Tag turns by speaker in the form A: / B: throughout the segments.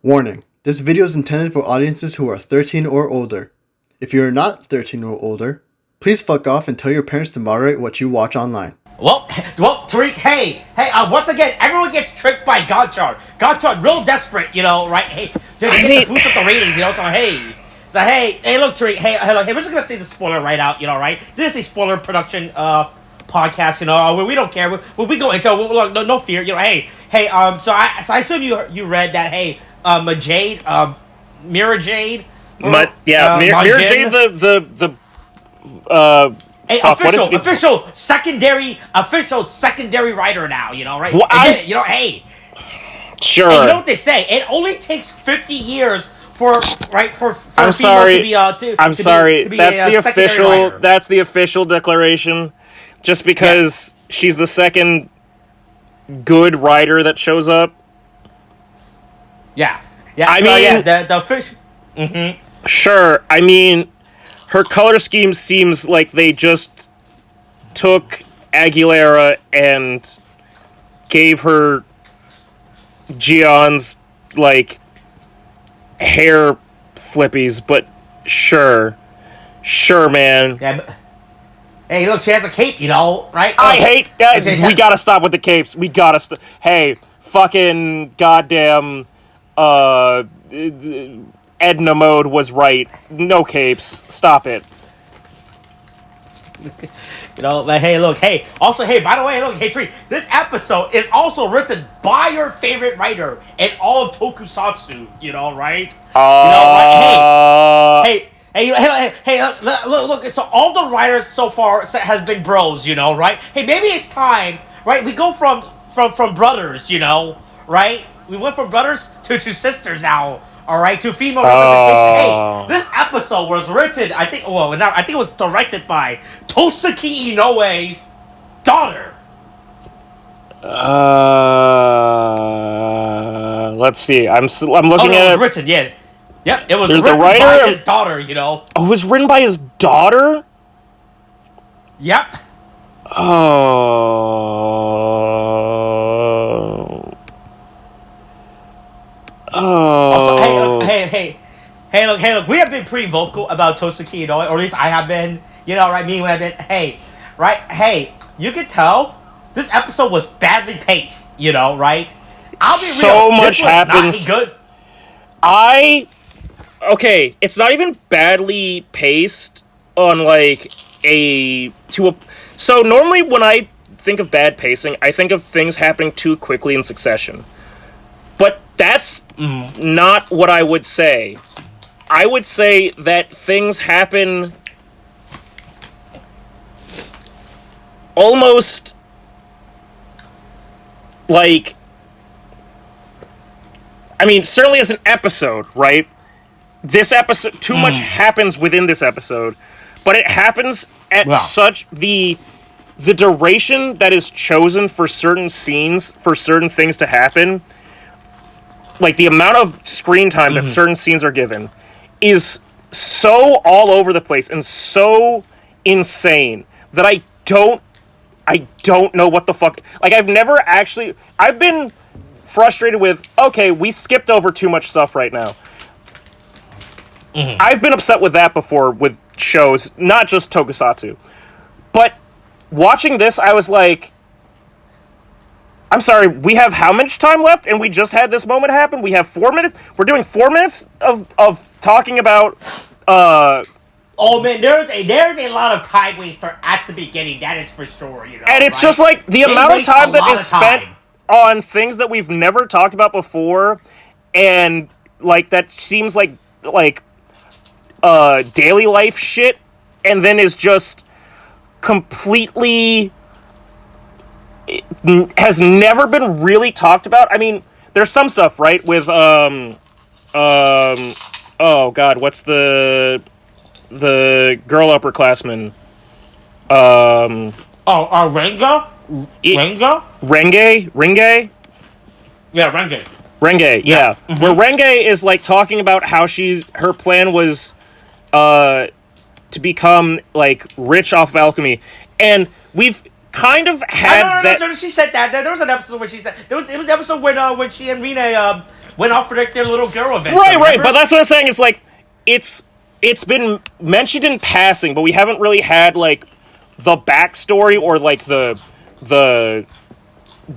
A: Warning, this video is intended for audiences who are 13 or older. If you are not 13 or older, please fuck off and tell your parents to moderate what you watch online.
B: Well, Tariq, hey, once again, everyone gets tricked by Gotchard. Gotchard, real desperate, right? Hey, just to boost up the ratings, So hey, look, Tariq, hey, look, hey, we're just gonna say the spoiler right out, right? This is a spoiler production, podcast, we don't care. We go into look, no fear, so I assume you read that, hey, Majade, Mirajade.
C: Mirajade,
B: Official secondary writer now, right?
C: Well, sure.
B: And you know what they say? It only takes 50 years for
C: I'm sorry.
B: That's
C: the official declaration. Just because she's the second good writer that shows up.
B: Yeah. The fish. Mm-hmm.
C: Sure. I mean, her color scheme seems like they just took Aguilera and gave her Gion's, hair flippies, but sure, man.
B: Yeah, but, hey, look, she has a cape, right?
C: I hate that. We gotta stop with the capes. We gotta Hey, fucking goddamn, Edna Mode was right. No capes. Stop it.
B: But hey, look, also, by the way, look, Tree, this episode is also written by your favorite writer in all of tokusatsu, right? Look, so all the writers so far has been bros, right? Hey, maybe it's time, right? We go from brothers, right? We went from brothers to sisters now. All right, to female representation. Hey, this episode was written, I think it was directed by Tosaki Inoue's daughter.
C: Let's see. I'm looking at it.
B: Written, yeah. Yep, it was
C: There's
B: written
C: the writer
B: by his daughter,
C: Oh, it was written by his daughter?
B: Yep. Also, look, we have been pretty vocal about Tosaki Inoue, or at least I have been, right? Me and I have been, you can tell this episode was badly paced, right? I'll be
C: so
B: real,
C: much happens.
B: Good.
C: Okay, it's not even badly paced on, so normally when I think of bad pacing, I think of things happening too quickly in succession. But that's not what I would say. I would say that things happen almost certainly as an episode, right? This episode, too much happens within this episode, but it happens at such the duration that is chosen for certain scenes, for certain things to happen. The amount of screen time that certain scenes are given is so all over the place and so insane that I don't know what the fuck. I've been frustrated with, okay, we skipped over too much stuff right now. I've been upset with that before with shows, not just tokusatsu. But watching this, I was like, I'm sorry, we have how much time left? And we just had this moment happen? We have 4 minutes? We're doing 4 minutes of talking about...
B: Oh man, there's a lot of time waster at the beginning, that is for sure,
C: And it's just the amount of time that is spent on things that we've never talked about before, and, that seems like daily life shit, and then is just completely... has never been really talked about. I mean, there's some stuff, right, with, oh god, what's the girl upperclassman?
B: Renga?
C: Renge?
B: Yeah, Renge.
C: Renge, yeah. Mm-hmm. Where Renge is, talking about how her plan was, to become, rich off of alchemy. And we've kind of had
B: she said that. There was an episode where she said... It was the episode when she and Rinne went off for their little girl event.
C: Right. But that's what I'm saying. It's like it's been mentioned in passing, but we haven't really had like the backstory or like the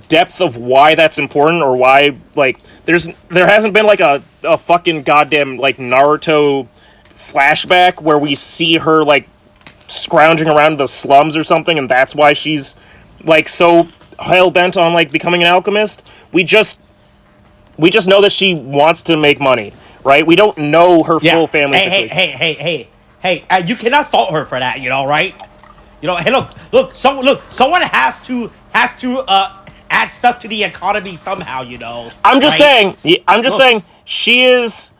C: depth of why that's important or why like there hasn't been like a fucking goddamn like Naruto flashback where we see her like scrounging around the slums or something, and that's why she's like so hell-bent on like becoming an alchemist. We just know that she wants to make money, right? We don't know her full family situation.
B: Hey, you cannot fault her for that, right? Hey, look, someone has to add stuff to the economy somehow,
C: I'm just
B: right?
C: saying she is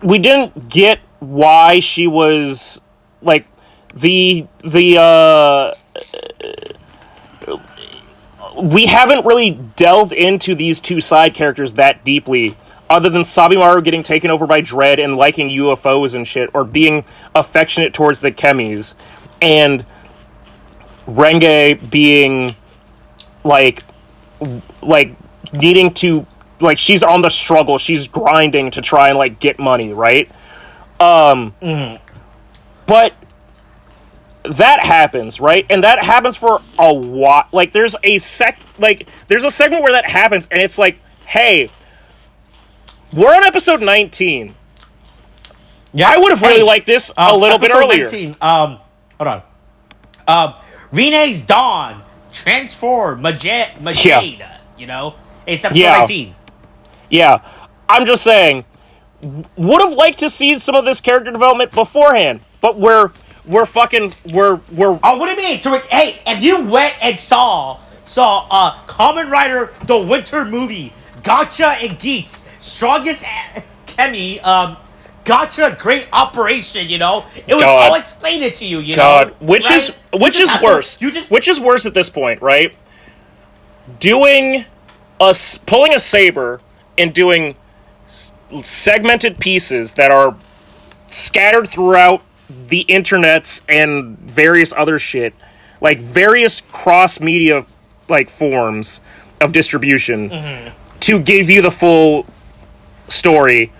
C: we didn't get why she was like we haven't really delved into these two side characters that deeply, other than Sabimaru getting taken over by Dread and liking UFOs and shit, or being affectionate towards the Chemis, and Renge being like needing to like she's on the struggle, she's grinding to try and like get money, right? But that happens, right? And that happens for a while. Like there's a segment where that happens, and it's like, hey, we're on episode 19. Yeah, I would have really liked this a little bit earlier.
B: 19, hold on. Rinne's Dawn transform Majade. It's episode 19.
C: Yeah, I'm just saying, would have liked to see some of this character development beforehand, but we're what do you mean?
B: Hey, if you went and saw Kamen Rider the Winter movie, Gotcha and Geats, Strongest Chemi, Gotcha Great Operation, it was all explained to you,
C: God, which is worse? Which is worse at this point, right? Pulling a saber and doing segmented pieces that are scattered throughout the internets and various other shit, like various cross-media like forms of distribution to give you the full story,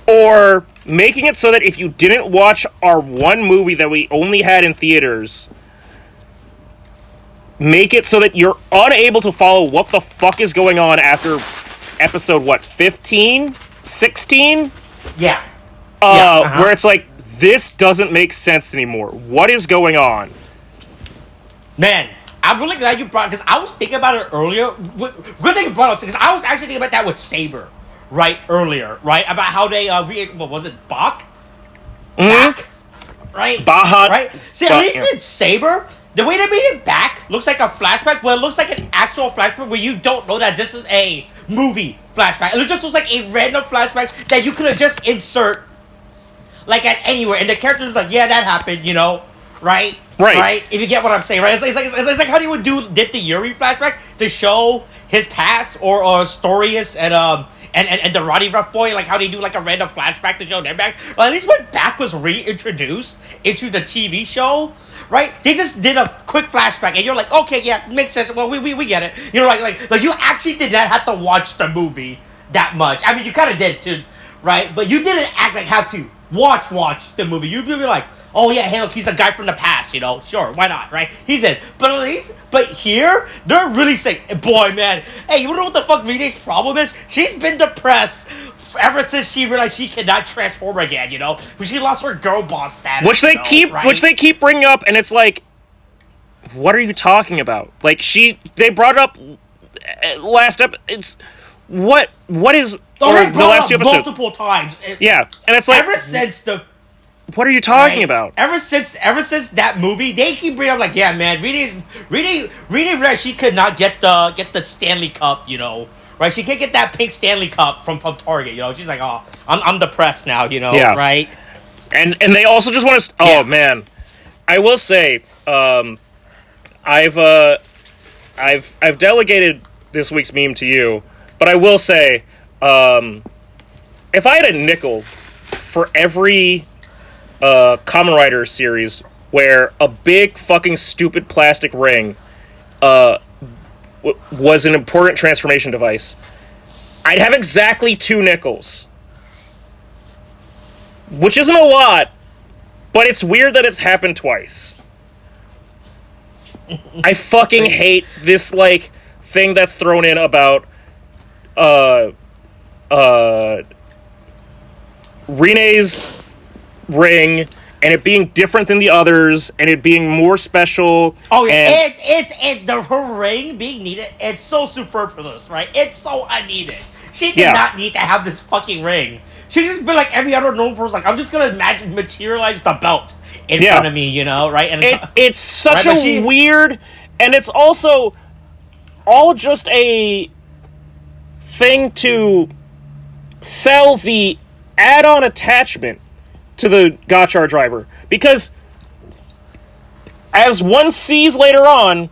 C: or making it so that if you didn't watch our one movie that we only had in theaters, make it so that you're unable to follow what the fuck is going on after episode 15? 16?
B: Yeah.
C: Where it's like, this doesn't make sense anymore. What is going on?
B: Man, I'm really glad you brought, because I was thinking about it earlier. Good thing you brought it up, because I was actually thinking about that with Saber, right, earlier, right? About how they, what was it, Bach? Back? Right?
C: Bahat.
B: Right? See, at least in Saber, the way they made it back looks like a flashback, but it looks like an actual flashback where you don't know that this is a movie flashback. It just looks like a random flashback that you could have just insert like at anywhere, and the character's like, yeah, that happened, right? Right. If you get what I'm saying, right? It's like how they would did the Yuri flashback to show his past, or Storius and the Roddy Rough Boy, like how they do like a random flashback to show their back. Well, at least when Back was reintroduced into the TV show, right? They just did a quick flashback, and you're like, okay, yeah, makes sense. Well, we get it. Like you actually did not have to watch the movie that much. I mean, you kind of did too, right? But you didn't act like how to watch the movie. You'd be like, oh yeah, hey look, he's a guy from the past, sure, why not, right? He's in. But here, they're really saying, boy, man, hey, you know what the fuck Rinne's problem is? She's been depressed ever since she realized she cannot transform again, when she lost her girl boss status.
C: Which they keep bringing up, and it's like, what are you talking about? Like they brought it up last episode. It's what is the last two episodes
B: multiple times.
C: Yeah, and it's like
B: ever since the.
C: What are you talking about?
B: Ever since that movie, they keep bringing up like, yeah, man, Rinne, she could not get the Stanley Cup, right? She can't get that pink Stanley Cup from Target, She's like, oh, I'm depressed now,
C: yeah.
B: Right?
C: And they also just want to. Oh man, I will say, I've delegated this week's meme to you, but I will say, if I had a nickel for every Kamen Rider series where a big fucking stupid plastic ring was an important transformation device, I'd have exactly 2 nickels. Which isn't a lot, but it's weird that it's happened twice. I fucking hate this, like, thing that's thrown in about, Rinne's ring, and it being different than the others, and it being more special.
B: Oh yeah,
C: and
B: her ring being needed. It's so superfluous, right? It's so unneeded. She did not need to have this fucking ring. She just been like every other normal person. Like, I'm just gonna materialize the belt in front of me, you know, right? And
C: it's such a weird, and it's also all just a thing to sell the add-on attachment to the Gotchard driver, because as one sees later on,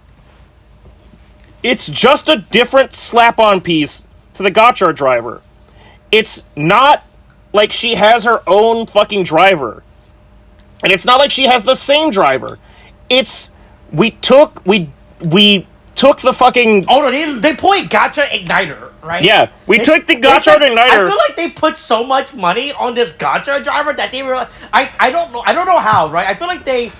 C: it's just a different slap-on piece to the Gotchard driver. It's not like she has her own fucking driver, and it's not like she has the same driver. It's we took the fucking...
B: Oh no, they point Gotcha Igniter, right?
C: Yeah, we took the Gotchard Igniter.
B: I feel like they put so much money on this Gotcha driver that they were... I don't know how, right? I feel like the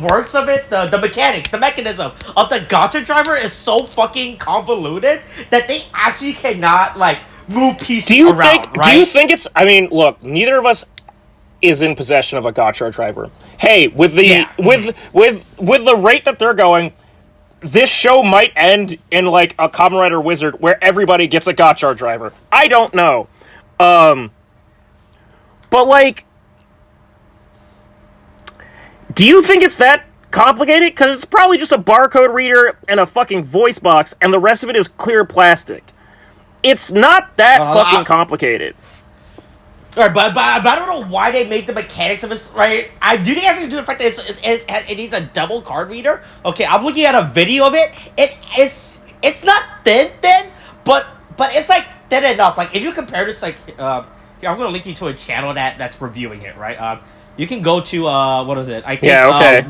B: works of it, the mechanics, the mechanism of the Gotcha driver is so fucking convoluted that they actually cannot, like, move pieces around, right?
C: Do you think it's... I mean, look, neither of us is in possession of a Gotchard driver. Hey, with the with the rate that they're going, this show might end in, like, a Kamen Rider Wizard where everybody gets a Gotchard driver. I don't know. But, like, do you think it's that complicated? Because it's probably just a barcode reader and a fucking voice box, and the rest of it is clear plastic. It's not that fucking complicated.
B: Right, but I don't know why they made the mechanics of this, right? I do think it has to do with the fact that it needs a double card reader. Okay, I'm looking at a video of it. It's not thin, but it's, like, thin enough. Like, if you compare this, like, here, I'm going to link you to a channel that's reviewing it, right? You can go to, what is it? I think,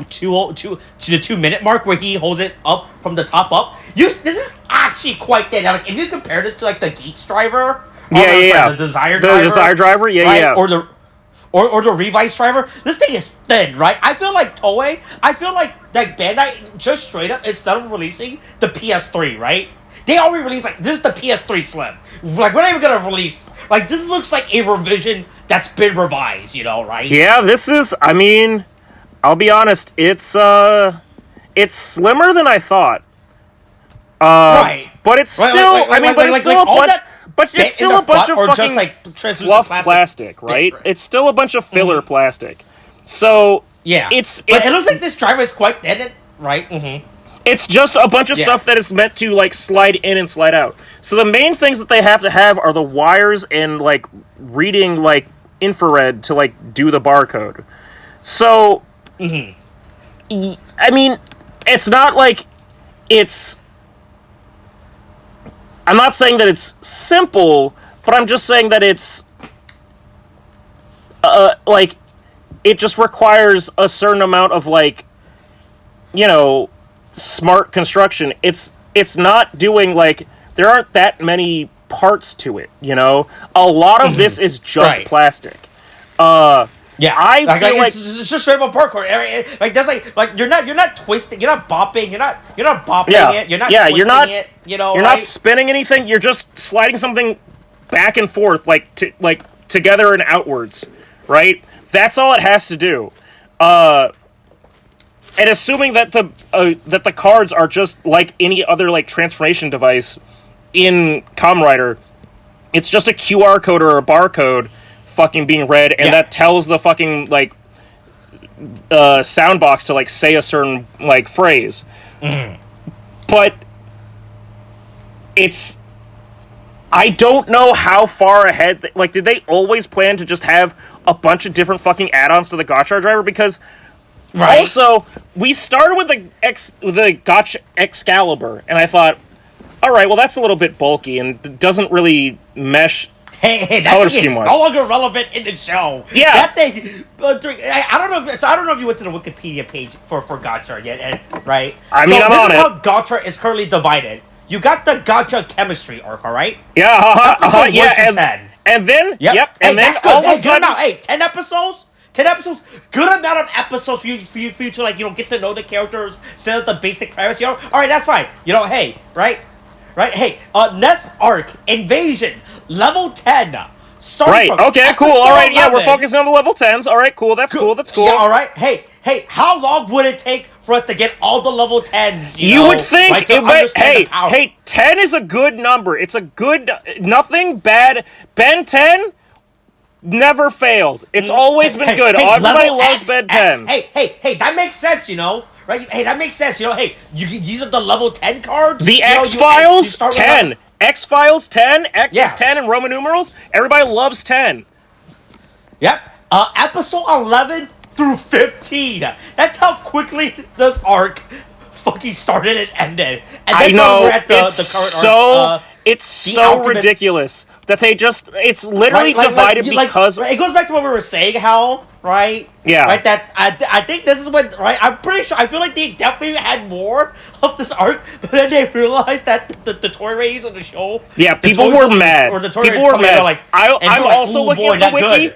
B: to the 2-minute mark where he holds it up from the top up. This is actually quite thin. Now, like, if you compare this to, like, the Geats driver... the Desire driver.
C: The Desire driver,
B: right? Or the Revice driver. This thing is thin, right? I feel like Toei, like Bandai just straight up, instead of releasing the PS3, right? They already released, like, this is the PS3 Slim. Like, we're not even gonna release, like, this looks like a revision that's been revised, you know, right?
C: Yeah, this is, I mean, I'll be honest, it's slimmer than I thought.
B: Right.
C: But it's still, it's still a bunch... But it's still a bunch of fucking just, like, fluff plastic, right? It's still a bunch of filler plastic. So,
B: yeah. But it looks like this driver is quite thin, right? Mm-hmm.
C: It's just a bunch of stuff that is meant to, like, slide in and slide out. So the main things that they have to have are the wires and, like, reading, like, infrared to, like, do the barcode. So, I mean, it's not like it's... I'm not saying that it's simple, but I'm just saying that it's, like, it just requires a certain amount of, like, you know, smart construction. It's not doing, like, there aren't that many parts to it, you know? A lot of this is just plastic.
B: Yeah, I feel like it's just straight up parkour. Like, there's like you're not twisting, you're not bopping, you're not bopping it, you're not twisting it, you know.
C: You're not spinning anything. You're just sliding something back and forth, like together and outwards, right? That's all it has to do. And assuming that the cards are just like any other, like, transformation device in Kamen Rider, it's just a QR code or a barcode fucking being read, and that tells the fucking, like, sound box to, like, say a certain, like, phrase. But it's... I don't know how far ahead... Like, did they always plan to just have a bunch of different fucking add-ons to the Gotchard driver? Because... Also, we started with the Gotch Excalibur, and I thought, alright, well, that's a little bit bulky, and doesn't really mesh
B: Hey, that
C: color
B: thing is
C: scheme-wise.
B: no longer relevant in the show.
C: Yeah.
B: That thing. I don't know if you went to the Wikipedia page for Gotchard yet, right?
C: I mean, I'm on it.
B: This is how Gotchard is currently divided. You got the Gotchard chemistry arc, all right?
C: Yeah,
B: Episode
C: yeah,
B: 1 to 10.
C: and then,
B: Yep.
C: and then
B: that's good.
C: all of a sudden,
B: Good amount. 10 episodes. 10 episodes. Good amount of episodes for you to like get to know the characters, set up the basic premise. All right, that's fine. Hey, right. Hey, next arc, Invasion, level 10.
C: Right, okay, cool, alright, yeah, we're
B: 11.
C: focusing on the level 10s, alright, cool, that's cool.
B: Yeah, alright, hey, how long would it take for us to get all the level 10s,
C: You would think,
B: right,
C: hey, 10 is a good number, it's a good, nothing bad, Ben 10 never failed, it's always been good, everybody loves Ben 10.
B: Hey, that makes sense, right? Hey, that makes sense, hey, these are the level 10 cards?
C: The X-Files, 10. X-Files, 10. X is 10 in Roman numerals. Everybody loves 10.
B: Yep. Episode 11 through 15. That's how quickly this arc fucking started and ended. And then
C: I know.
B: We're at the current arc.
C: It's so ridiculous that they just... It's literally divided because...
B: It goes back to what we were saying, Hal, right?
C: Yeah.
B: Right, that I think this is when... Right, I'm pretty sure... I feel like they definitely had more of this arc, but then they realized that the toy ratings on the show...
C: Yeah, people were mad. People were mad. I'm also looking at the wiki.
B: Good.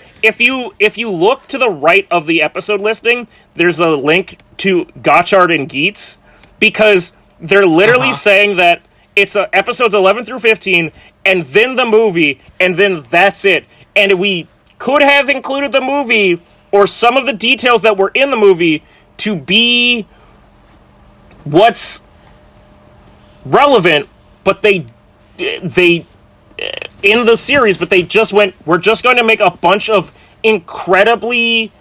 C: If you look to the right of the episode listing, there's a link to Gotchard and Geets, because they're literally saying that it's episodes 11 through 15, and then the movie, and then that's it. And we could have included the movie, or some of the details that were in the movie, to be what's relevant, but they in the series, but they just went, we're just going to make a bunch of incredibly,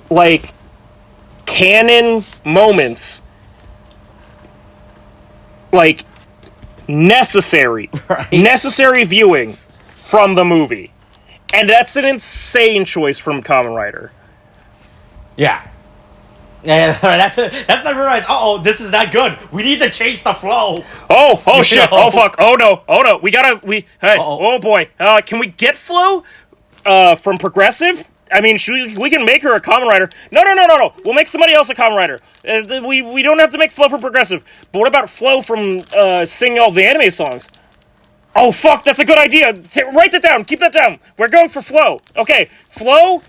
C: like, canon moments, like, necessary viewing from the movie. And that's an insane choice from Kamen Rider.
B: Yeah. Yeah, that's not realize. This is not good. We need to change the flow.
C: Oh shit! Oh fuck! Oh no! Hey! Oh boy! Can we get flow? From Progressive? I mean, we can make her a Kamen Rider. No. We'll make somebody else a Kamen Rider. We don't have to make Flo from Progressive. But what about Flo from singing all the anime songs? Oh fuck! That's a good idea. Write that down. Keep that down. We're going for Flo. Okay, Flo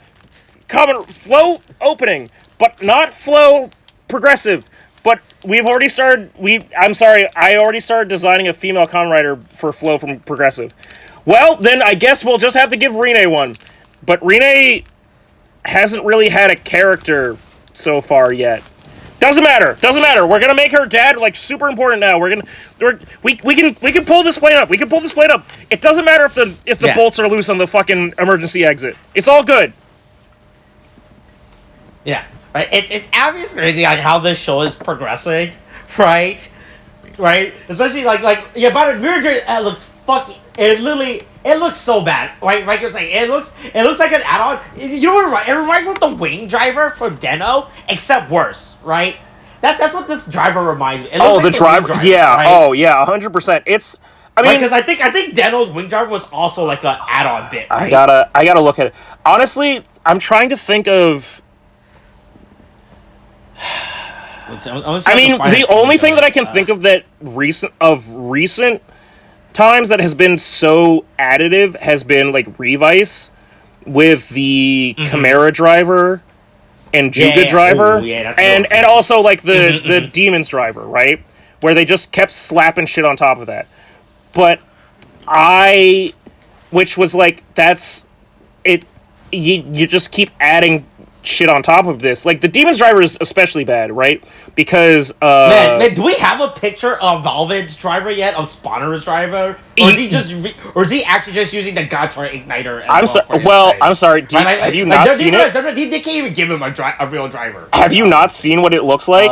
C: opening. But not Flow Progressive. But we've already started... I'm sorry, I already started designing a female Kamen Rider for Flow from Progressive. Well, then I guess we'll just have to give Rinne one. But Rinne hasn't really had a character so far yet. Doesn't matter. We're gonna make her dad, like, super important now. We can pull this plane up. It doesn't matter if the bolts are loose on the fucking emergency exit. It's all good.
B: Yeah. Right, it's obvious crazy like how this show is progressing, right? Especially like but Mirror Journey looks fucking. It looks so bad, right? Like you're saying, it looks like an add-on. You know what? It reminds me of the Wing Driver from Den-O, except worse, right? That's what this driver reminds me. It looks like the driver,
C: yeah.
B: Right?
C: Oh yeah, 100%. It's. I mean,
B: because I think Den-O's Wing Driver was also like an add-on bit. Right?
C: I gotta look at it. Honestly, I'm trying to think of. I mean, the only thing that I can think of that recent times that has been so additive has been like Revice with the Chimera driver and Juga driver, and also like the Demons driver, right? Where they just kept slapping shit on top of that. But which was like, that's it. You just keep adding shit on top of this. Like, the Demon's driver is especially bad, right? Because
B: man, do we have a picture of Valvid's driver yet? Of Spawner's driver? Or is he actually just using the Gotchard igniter?
C: I'm sorry. Have you not seen it?
B: They can't even give him a real driver.
C: Have you not seen what it looks like?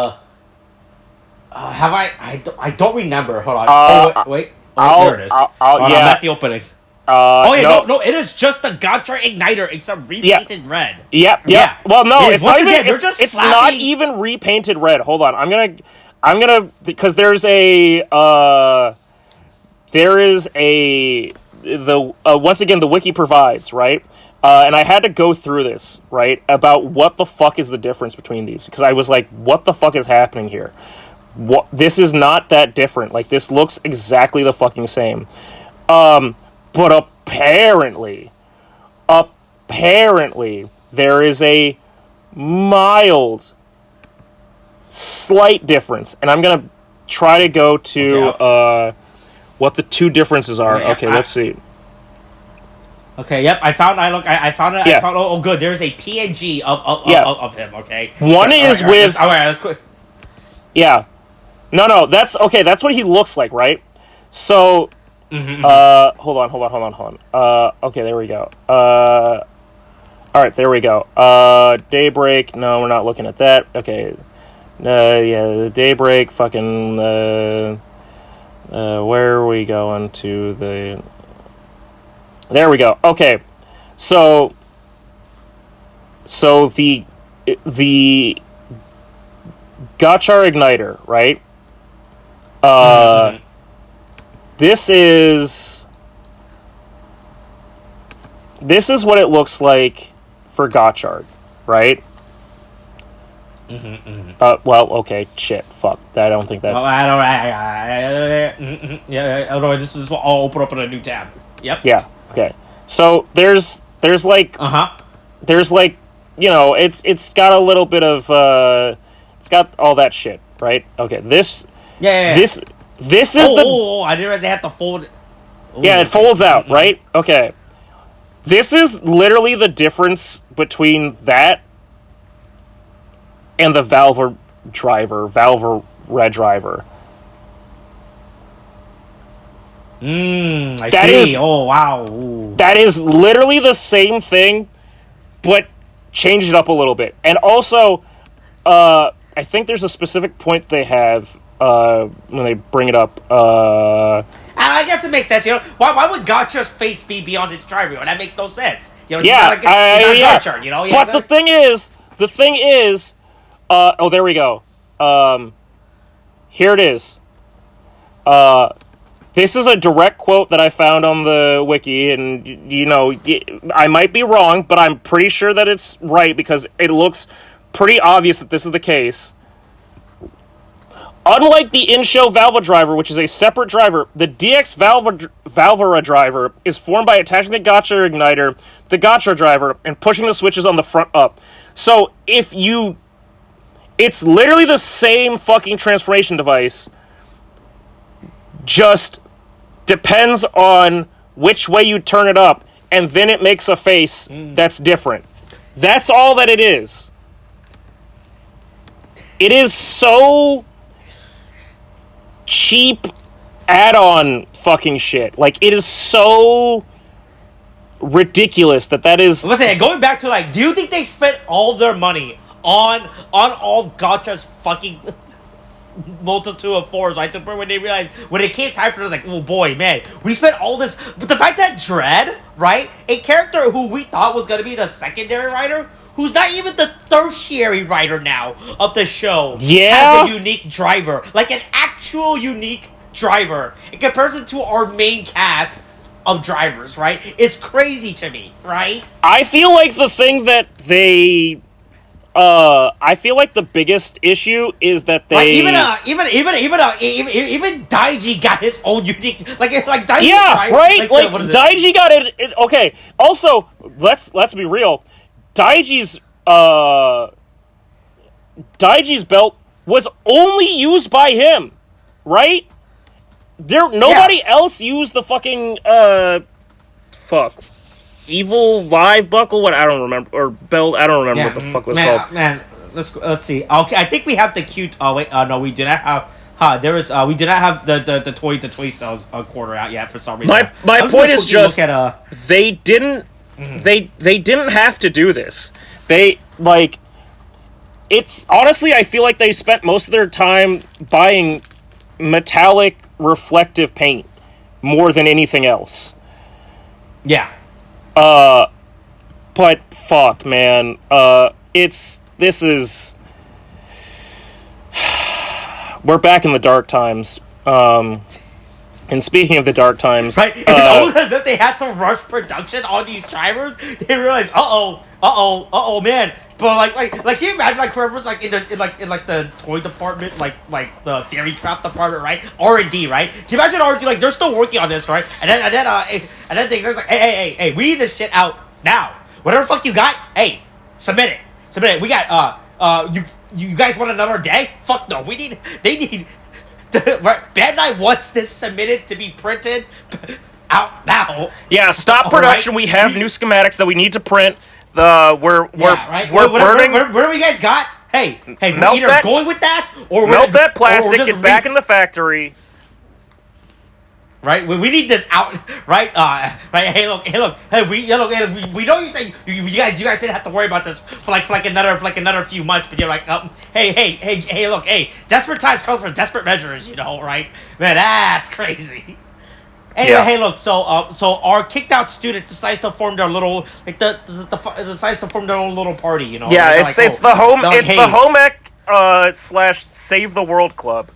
B: Have I? I don't remember. Hold on. Wait. There it is. I'm at the opening. No, it is just the Gotchard igniter, except repainted red.
C: Yeah. Well, no, it's not even. It's not even repainted red. Hold on, I'm gonna because there is a once again, the wiki provides, right? And I had to go through this, right, about what the fuck is the difference between these, because I was like, what the fuck is happening here? This is not that different. Like, this looks exactly the fucking same. But apparently, there is a mild, slight difference, and I'm gonna try to go to what the two differences are. Okay, let's see.
B: Okay, yep, I found it.
C: Yeah.
B: I found. Oh, good. There's a PNG of him. Okay.
C: One is with.
B: All right, let's quit.
C: Yeah. No, that's okay. That's what he looks like, right? So, hold on. Okay, there we go. All right, there we go. Daybreak. No, we're not looking at that. Okay. The Daybreak. Fucking. Where are we going to the? There we go. Okay, so the Gotchard igniter, right? This is what it looks like for Gotchard, right? Well, okay, shit, fuck. I don't think that.
B: Well, I don't. Yeah. This is. I'll open up in a new tab. Yep.
C: Yeah. Okay. So there's like it's got a little bit of it's got all that shit, right? Okay. This is
B: I didn't realize they had to fold.
C: Yeah, it folds out, right? Okay. This is literally the difference between that and the Valve Red driver.
B: I see. Oh, wow. Ooh.
C: That is literally the same thing, but changed it up a little bit. And also, I think there's a specific point they have when they bring it up.
B: I guess it makes sense. Why would Gotchard's face be beyond his driver? That makes no sense. He's
C: yeah.
B: not Gotchard,
C: Yeah, but the thing is, oh, there we go. Here it is. This is a direct quote that I found on the wiki, and, I might be wrong, but I'm pretty sure that it's right, because it looks pretty obvious that this is the case. Unlike the in-show Valva driver, which is a separate driver, the DX Valvera driver is formed by attaching the Gotchard igniter, the Gotchard driver, and pushing the switches on the front up. So, it's literally the same fucking transformation device, just depends on which way you turn it up, and then it makes a face that's different. That's all that it is. It is so cheap add-on fucking shit. Like, it is so ridiculous that is...
B: Listen, going back to, do you think they spent all their money on all Gotchard's fucking... multitude of fours, right? When they realized, when it came time for it, it was like, oh boy, man, we spent all this. But the fact that Dread, right, a character who we thought was going to be the secondary writer, who's not even the tertiary writer now of the show, has a unique driver, like an actual unique driver in comparison to our main cast of drivers, right? It's crazy to me, right?
C: I feel like the thing that they... I feel like the biggest issue is that they
B: even Daiji got his own unique Daiji.
C: Yeah, right. Daiji got it. Okay. Also, let's be real. Daiji's belt was only used by him, right? Nobody else used the fucking Evil Live buckle. What I don't remember, or belt. I don't remember what the fuck was called.
B: Man, let's see. Okay, I think we have the cute. Oh wait, no, we do not have. We do not have the toy cells quarter out yet for some reason.
C: My point is just they didn't have to do this. It's honestly, I feel like they spent most of their time buying metallic reflective paint more than anything else.
B: Yeah.
C: But fuck, man. This is... We're back in the dark times. And speaking of the dark times,
B: right? It's almost as if they had to rush production on these drivers. They realize, man. But like, can you imagine like whoever's like in the toy department, like the theory craft department, right? R&D, right? Can you imagine R&D like they're still working on this, right? And then things like, hey, we need this shit out now. Whatever fuck you got, hey, submit it. We got you guys want another day? Fuck no, they need. Bandai wants this submitted to be printed out now.
C: Yeah, stop production. Right? We have new schematics that we need to print. We're burning.
B: Whatever you guys got. Hey,
C: melt
B: we're either going with that or
C: melt that plastic. Get back in the factory.
B: Right, we need this out. Right, right. Hey, look. Hey, we know you say you guys didn't have to worry about this for like another few months, but you're like, hey, look, desperate times call for desperate measures, right? Man, that's crazy. Anyway, Hey, look. So our kicked out student decides to form their little decides to form their own little party,
C: Yeah, it's the home ec / save the world club.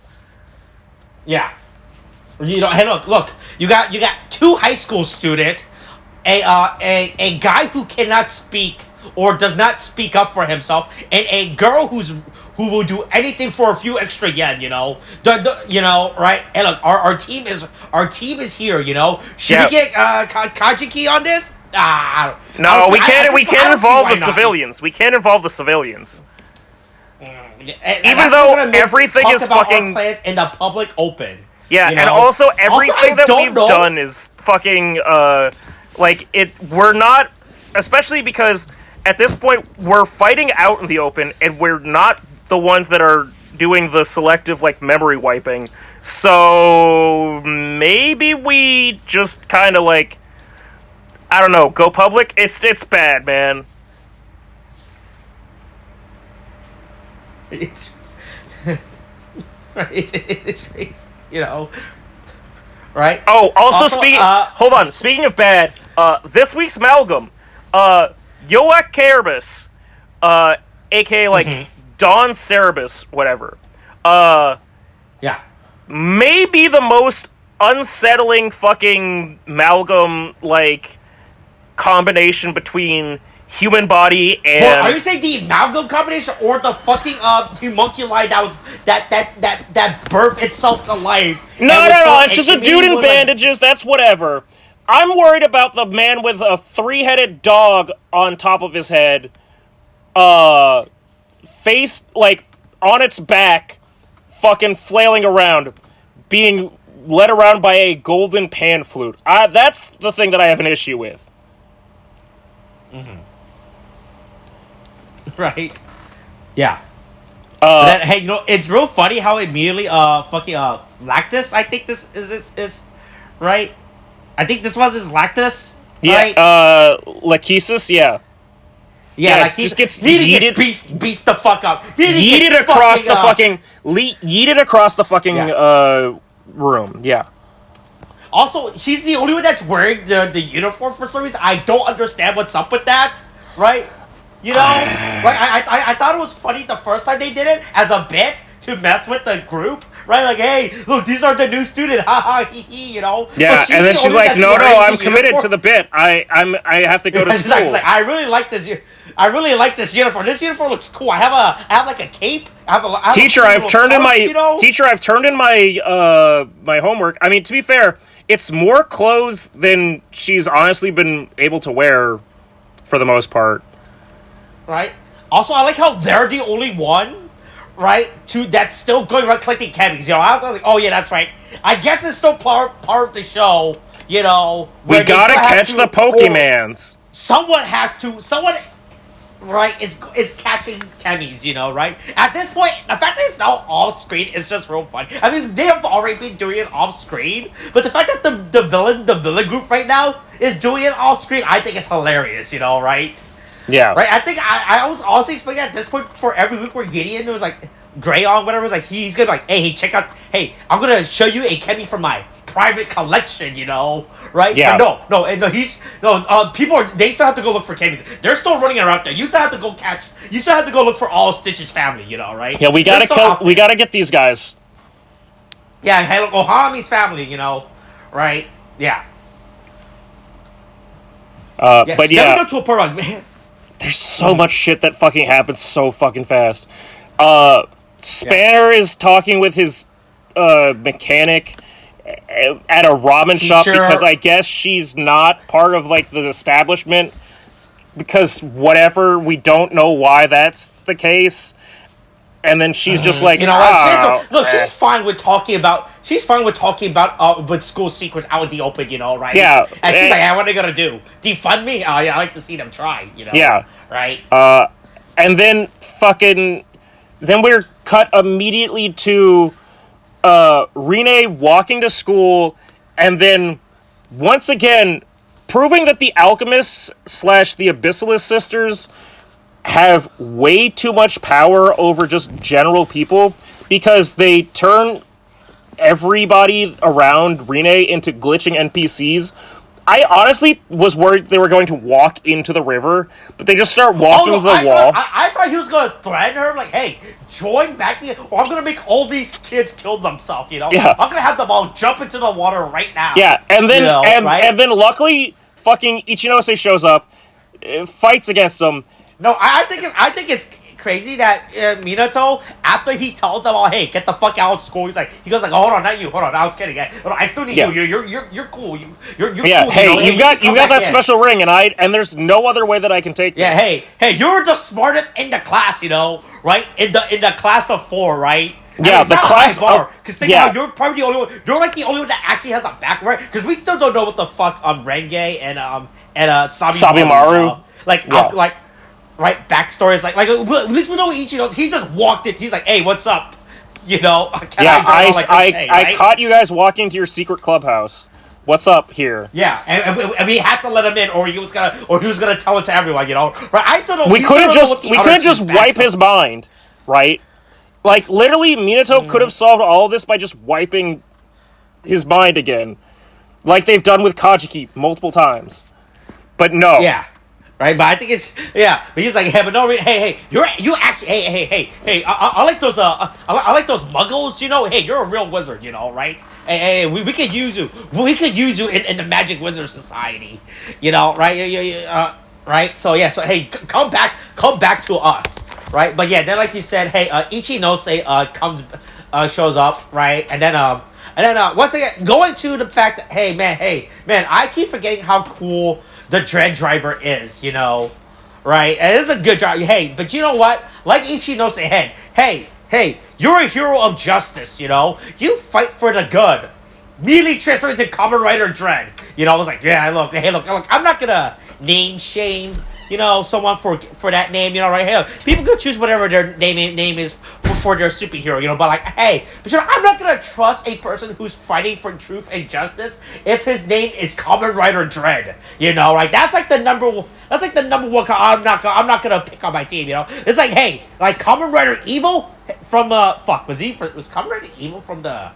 B: Yeah. Hey, look. You got two high school students, a guy who cannot speak or does not speak up for himself, and a girl who will do anything for a few extra yen. Right? Hey, look, our team is here. Should we get Kajiki on this?
C: No, we can't involve the civilians. We can't involve the civilians. Even though everything is fucking
B: plans in the public open.
C: Yeah, and also everything that we've done is fucking, we're not, especially because at this point we're fighting out in the open and we're not the ones that are doing the selective, memory wiping. So maybe we just kind of, I don't know, go public? It's bad, man.
B: It's crazy. Right?
C: Oh, also hold on, speaking of bad, this week's Amalgam, Yoak Cerebus, aka, Don Cerebus, whatever,
B: yeah,
C: may be the most unsettling fucking Amalgam, combination between human body and...
B: Well, are you saying the amalgam combination or the fucking homunculi that birthed itself to life?
C: No, it's just a dude in bandages, that's whatever. I'm worried about the man with a 3-headed dog on top of his head, face, on its back, fucking flailing around, being led around by a golden pan flute. That's the thing that I have an issue with.
B: Mm-hmm. Right. Yeah. Hey, it's real funny how immediately fucking Lactus, I think this is right. I think this was his Lactus.
C: Yeah.
B: Right?
C: Lachesis, yeah.
B: Yeah, like
C: just gets
B: yeeted. Beats the fuck up.
C: Yeeted across the fucking yeeted across the fucking room. Yeah.
B: Also, she's the only one that's wearing the uniform for some reason. I don't understand what's up with that. Right? Right? I thought it was funny the first time they did it as a bit to mess with the group. Right? Like, hey, look, these are the new student. Ha ha hee hee.
C: Yeah, and then she's like, no, I'm committed to the bit. I have to go to school.
B: Like, I really like this. I really like this uniform. This uniform looks cool. I have like a cape.
C: Teacher, I've turned in my my homework. I mean, to be fair, it's more clothes than she's honestly been able to wear for the most part.
B: Right. Also, I like how they're the only one, right, that's still going around collecting cabbies. I was like, oh yeah, that's right. I guess it's still part of the show. We
C: gotta catch the Pokemans.
B: Someone right, is catching Kemis, right? At this point, the fact that it's now off screen is just real fun. I mean, they have already been doing it off screen, but the fact that the villain group right now is doing it off screen, I think it's hilarious, right?
C: Yeah.
B: Right? I think I was honestly expecting at this point for every week where Gideon was like Gray on whatever was like he's gonna hey check out I'm gonna show you a Kemi from my private collection, right?
C: Yeah.
B: But no, people they still have to go look for Kemis. They're still running around there. You still have to go look for all Stitch's family, right?
C: Yeah, we gotta get these guys.
B: Yeah, hey look, Ohami's family, right? Yeah.
C: But yeah,
B: Then we go to a part like,
C: there's so much shit that fucking happens so fucking fast. Spanner is talking with his mechanic at a ramen shop because I guess she's not part of like the establishment because whatever, we don't know why that's the case. And then she's just like,
B: she's fine with talking about. She's fine with talking about with school secrets out in the open, right?
C: Yeah,
B: and she's like, what are they gonna do? Defund me? Oh yeah, I like to see them try,
C: Yeah,
B: right.
C: And then then we're cut immediately to Rinne walking to school, and then once again proving that the alchemists / the Abyssalist sisters have way too much power over just general people because they turn everybody around Rinne into glitching NPCs. I honestly was worried they were going to walk into the river, but they just start walking to the wall.
B: I thought he was going to threaten her, like, hey, join back me, or I'm going to make all these kids kill themselves,
C: Yeah.
B: I'm going to have them all jump into the water right now.
C: Yeah, and then and then luckily fucking Ichinose shows up, fights against them.
B: No, I think it's crazy that Minato, after he tells them all, hey, get the fuck out of school, he goes like, oh, hold on, not you, hold on, I was kidding, I still need you, you're cool, you're
C: yeah,
B: cool,
C: hey, you got that special ring, and there's no other way that I can take this.
B: Yeah, hey, you're the smartest in the class, right, in the class of 4, right?
C: Yeah, the class of...
B: Because think about it, you're probably the only one, you're like the only one that actually has a background, because we still don't know what the fuck Renge and Sabimaru, right, backstories, like at least we know Ichiro. He just walked in. He's like, "Hey, what's up?"
C: I caught you guys walking to your secret clubhouse. What's up here?
B: Yeah, and we had to let him in, or he was gonna tell it to everyone. Right? I still don't.
C: We couldn't just wipe his mind, right? Like literally, Minato could have solved all of this by just wiping his mind again, like they've done with Kajiki multiple times. But no.
B: Yeah. Right, but I think it's But he's like, hey, but no, hey, you actually, hey, I like those I like those muggles, Hey, you're a real wizard, right? Hey, we could use you. We could use you in the Magic Wizard Society, right? Right. So hey, come back to us, right? But yeah, then like you said, hey, Ichinose shows up, right? And then once again, going to the fact that hey man, I keep forgetting how cool the Dread Driver is, right? And it's a good driver. Hey, but you know what? Like Ichino said, hey, you're a hero of justice, You fight for the good. Immediately transfer into Kamen Rider Dread. I was like, yeah, look, I'm not gonna name shame, someone for that name, right? Hey, people can choose whatever their name is for their superhero, but like, hey, but I'm not gonna trust a person who's fighting for truth and justice if his name is Kamen Rider Dread, right? That's like the number one. I'm not gonna pick on my team, It's like, hey, like Kamen Rider Evil from was Kamen Rider Evil from the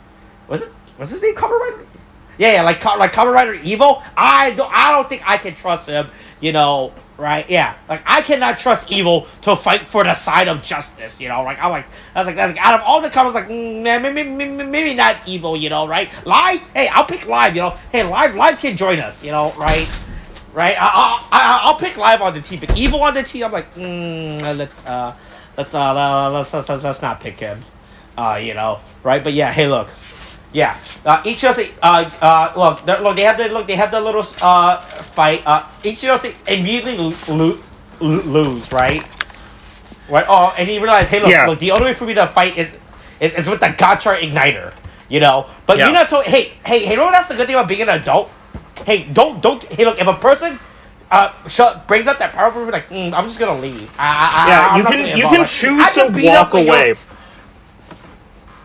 B: was his name Kamen Rider? Yeah, like Kamen Rider Evil. I don't think I can trust him, right? Yeah, like I cannot trust Evil to fight for the side of justice, right? I was like, out of all the comments, like, maybe not Evil, right? Live, hey, I'll pick Live, Hey, Live can join us, right? Right? I'll pick Live on the team, but Evil on the team, I'm like, let's not pick him, right? But yeah, hey, look. Yeah, Ichirose. Look. They have the little fight. Ichirose immediately lose, right? Right. Oh, and he realized, hey, look, the only way for me to fight is with the Gotchard igniter, But Minato, hey, that's the good thing about being an adult. Hey, don't. Hey, look, if a person brings up that power for me, like, I'm just gonna leave.
C: You can choose to walk away.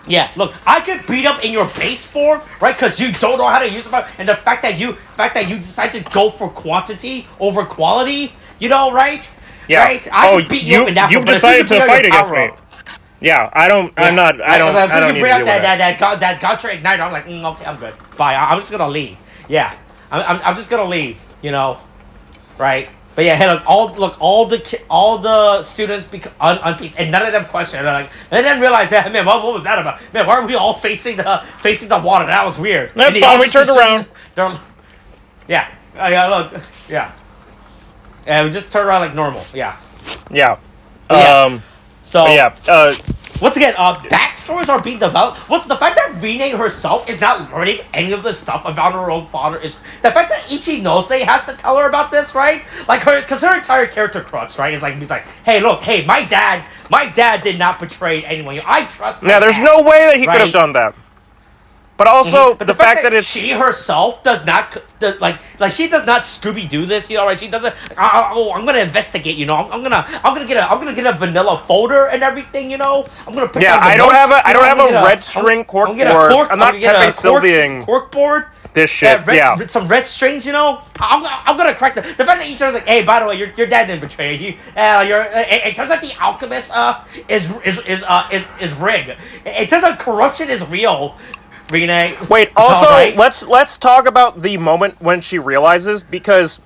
B: Yeah, look, I could beat up in your base form, right? Because you don't know how to use it, and the fact that you decide to go for quantity over quality, right?
C: Yeah.
B: Right? I could beat you up in that.
C: You've decided to fight against me. Yeah, I don't need to deal with
B: that Gotchard igniter. I'm like, okay, I'm good. Bye. I'm just gonna leave. Yeah, I'm just gonna leave. Right? But yeah, hey, all the students unpieced, and none of them questioned. They didn't realize that. Man, what was that about? Man, why are we all facing the water? That was weird.
C: That's fine. We turned around.
B: Yeah, yeah, look, yeah, and we just turned around like normal. Yeah,
C: yeah.
B: So
C: yeah.
B: Once again, backstories are being developed. Well, the fact that Rinne herself is not learning any of this stuff about her own father is the fact that Ichinose has to tell her about this, right? Like because her entire character crux, right, is like he's like, hey, look, hey, my dad did not betray anyone. I trust.
C: Yeah, there's no way that he could have done that. But also
B: but
C: the fact that it's
B: she herself does not like she does not Scooby Doo this, you know, right? She doesn't. I'm gonna investigate, you know. I'm gonna get a vanilla folder and everything, you know. I'm gonna pick out the
C: I don't have a red string cork board. I'm not Pepe Sylviaing
B: cork board.
C: This shit,
B: some red strings, you know. I'm gonna crack the fact that each other's like, hey, by the way, your dad didn't betray you. It turns out the alchemist is Rig. It turns out corruption is real. Rinne.
C: Wait, also, let's talk about the moment when she realizes, because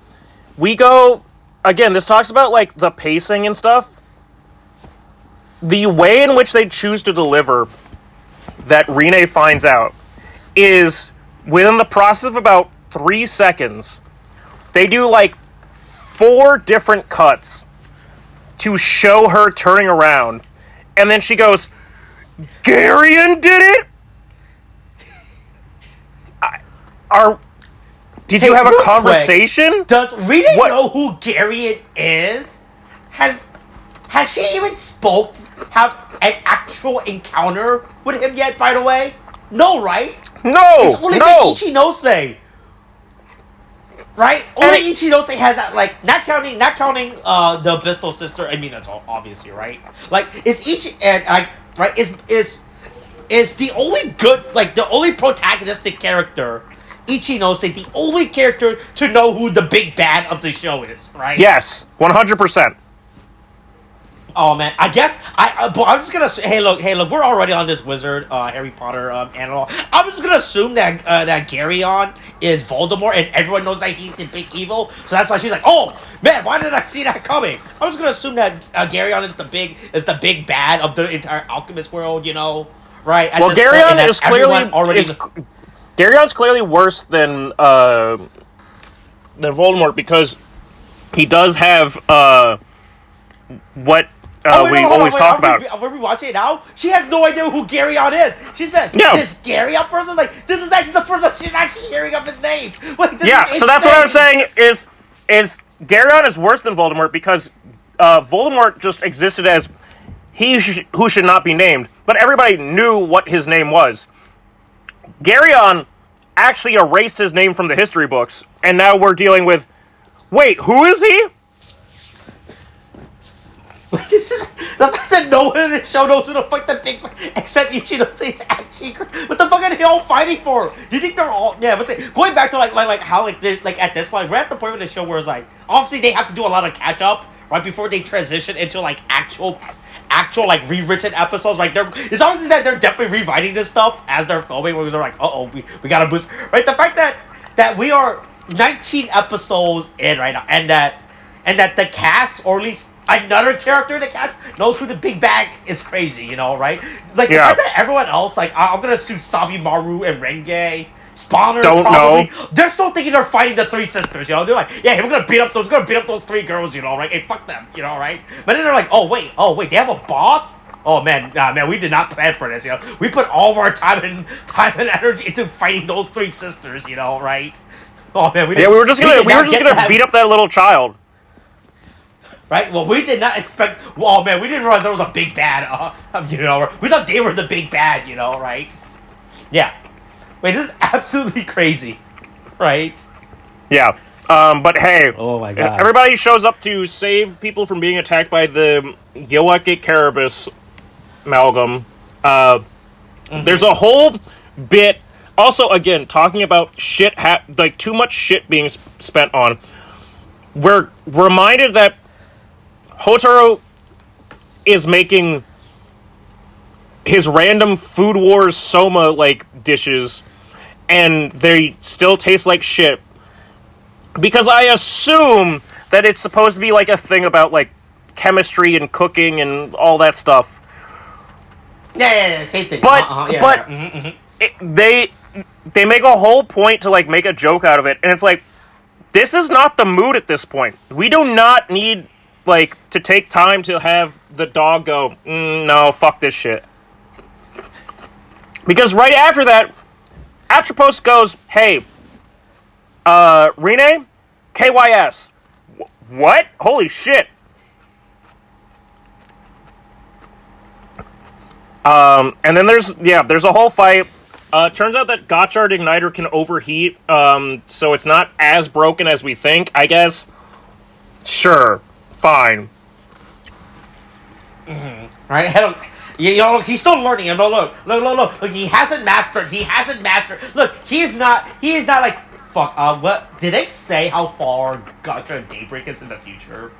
C: we go again, this talks about like the pacing and stuff. The way in which they choose to deliver that Rinne finds out is within the process of about 3 seconds. They do like 4 different cuts to show her turning around, and then she goes, "Garion did it?" Did you have a conversation?
B: Quick, does Rinne know who Garion is? Has she even have an actual encounter with him yet? By the way, no, right?
C: No,
B: it's only been Ichinose, right? Only Ichinose has that. Like not counting the Abyssal sister. I mean, that's all obviously right. Like is the only good, like the only protagonistic character. Ichinose, the only character to know who the big bad of the show is, right?
C: Yes, 100%.
B: Oh man, I guess I'm just gonna say, hey look, we're already on this wizard, Harry Potter animal. I'm just gonna assume that that Garion is Voldemort, and everyone knows that he's the big evil. So that's why she's like, oh man, why did I see that coming? I'm just gonna assume that Garion is the big bad of the entire alchemist world, you know, right?
C: Well, Garion is clearly Garion's clearly worse than Voldemort, because he does have what we always talk about.
B: Are we watching it now? She has no idea who Garion is. She says, this Garion person? Like, this is actually the first time she's actually hearing of his name. Like,
C: so that's what I was saying is Garion is worse than Voldemort, because Voldemort just existed as who should not be named, but everybody knew what his name was. Garion actually erased his name from the history books, and now we're dealing with, wait, who is he?
B: This is the fact that no one in the show knows who the fuck the big, except Ichinose is actually. What the fuck are they all fighting for? Do you think they're all? Yeah, but going back to like how like at this point, we're at the point of the show where it's like obviously they have to do a lot of catch up right before they transition into like actual like rewritten episodes. Like it's obviously that they're definitely rewriting this stuff as they're filming, where they're like, we gotta boost. Right, the fact that we are 19 episodes in right now, and that the cast, or at least another character in the cast, knows who the big bag is crazy, you know, right? Like the fact that everyone else, like I'm gonna assume Sabimaru and Renge, Spawner,
C: don't
B: probably
C: know.
B: They're still thinking they're fighting the 3 sisters, you know. They're like, yeah, we're gonna beat up those 3 girls, you know, right? Hey, fuck them, you know, right? But then they're like, oh wait, they have a boss. Oh man, we did not plan for this, you know. We put all of our time and energy into fighting those 3 sisters, you know, right? Oh man, we were just gonna
C: beat up that little child.
B: Right? Well, we did not expect. Oh man, we didn't realize there was a big bad. You know, we thought they were the big bad. You know, right? Yeah. Wait, this is absolutely crazy, right?
C: Yeah. But hey,
B: oh my god,
C: everybody shows up to save people from being attacked by the Yoake Caribus amalgam. There's a whole bit. Also, again, talking about shit, like too much shit being spent on. We're reminded that Hotaru is making his random Food Wars Soma like dishes, and they still taste like shit. Because I assume that it's supposed to be like a thing about like chemistry and cooking and all that stuff.
B: Yeah, same thing.
C: But they make a whole point to like make a joke out of it, and it's like, this is not the mood at this point. We do not need like to take time to have the dog go, no, fuck this shit. Because right after that, Atropos goes, hey, Rinne, KYS. What? Holy shit. And then there's a whole fight. Turns out that Gotchard Igniter can overheat, so it's not as broken as we think, I guess. Sure. Fine.
B: Right? You know, he's still learning. You know, look. He hasn't mastered. Look, he is not like, fuck, what? Did they say how far Gotchard Daybreak is in the future?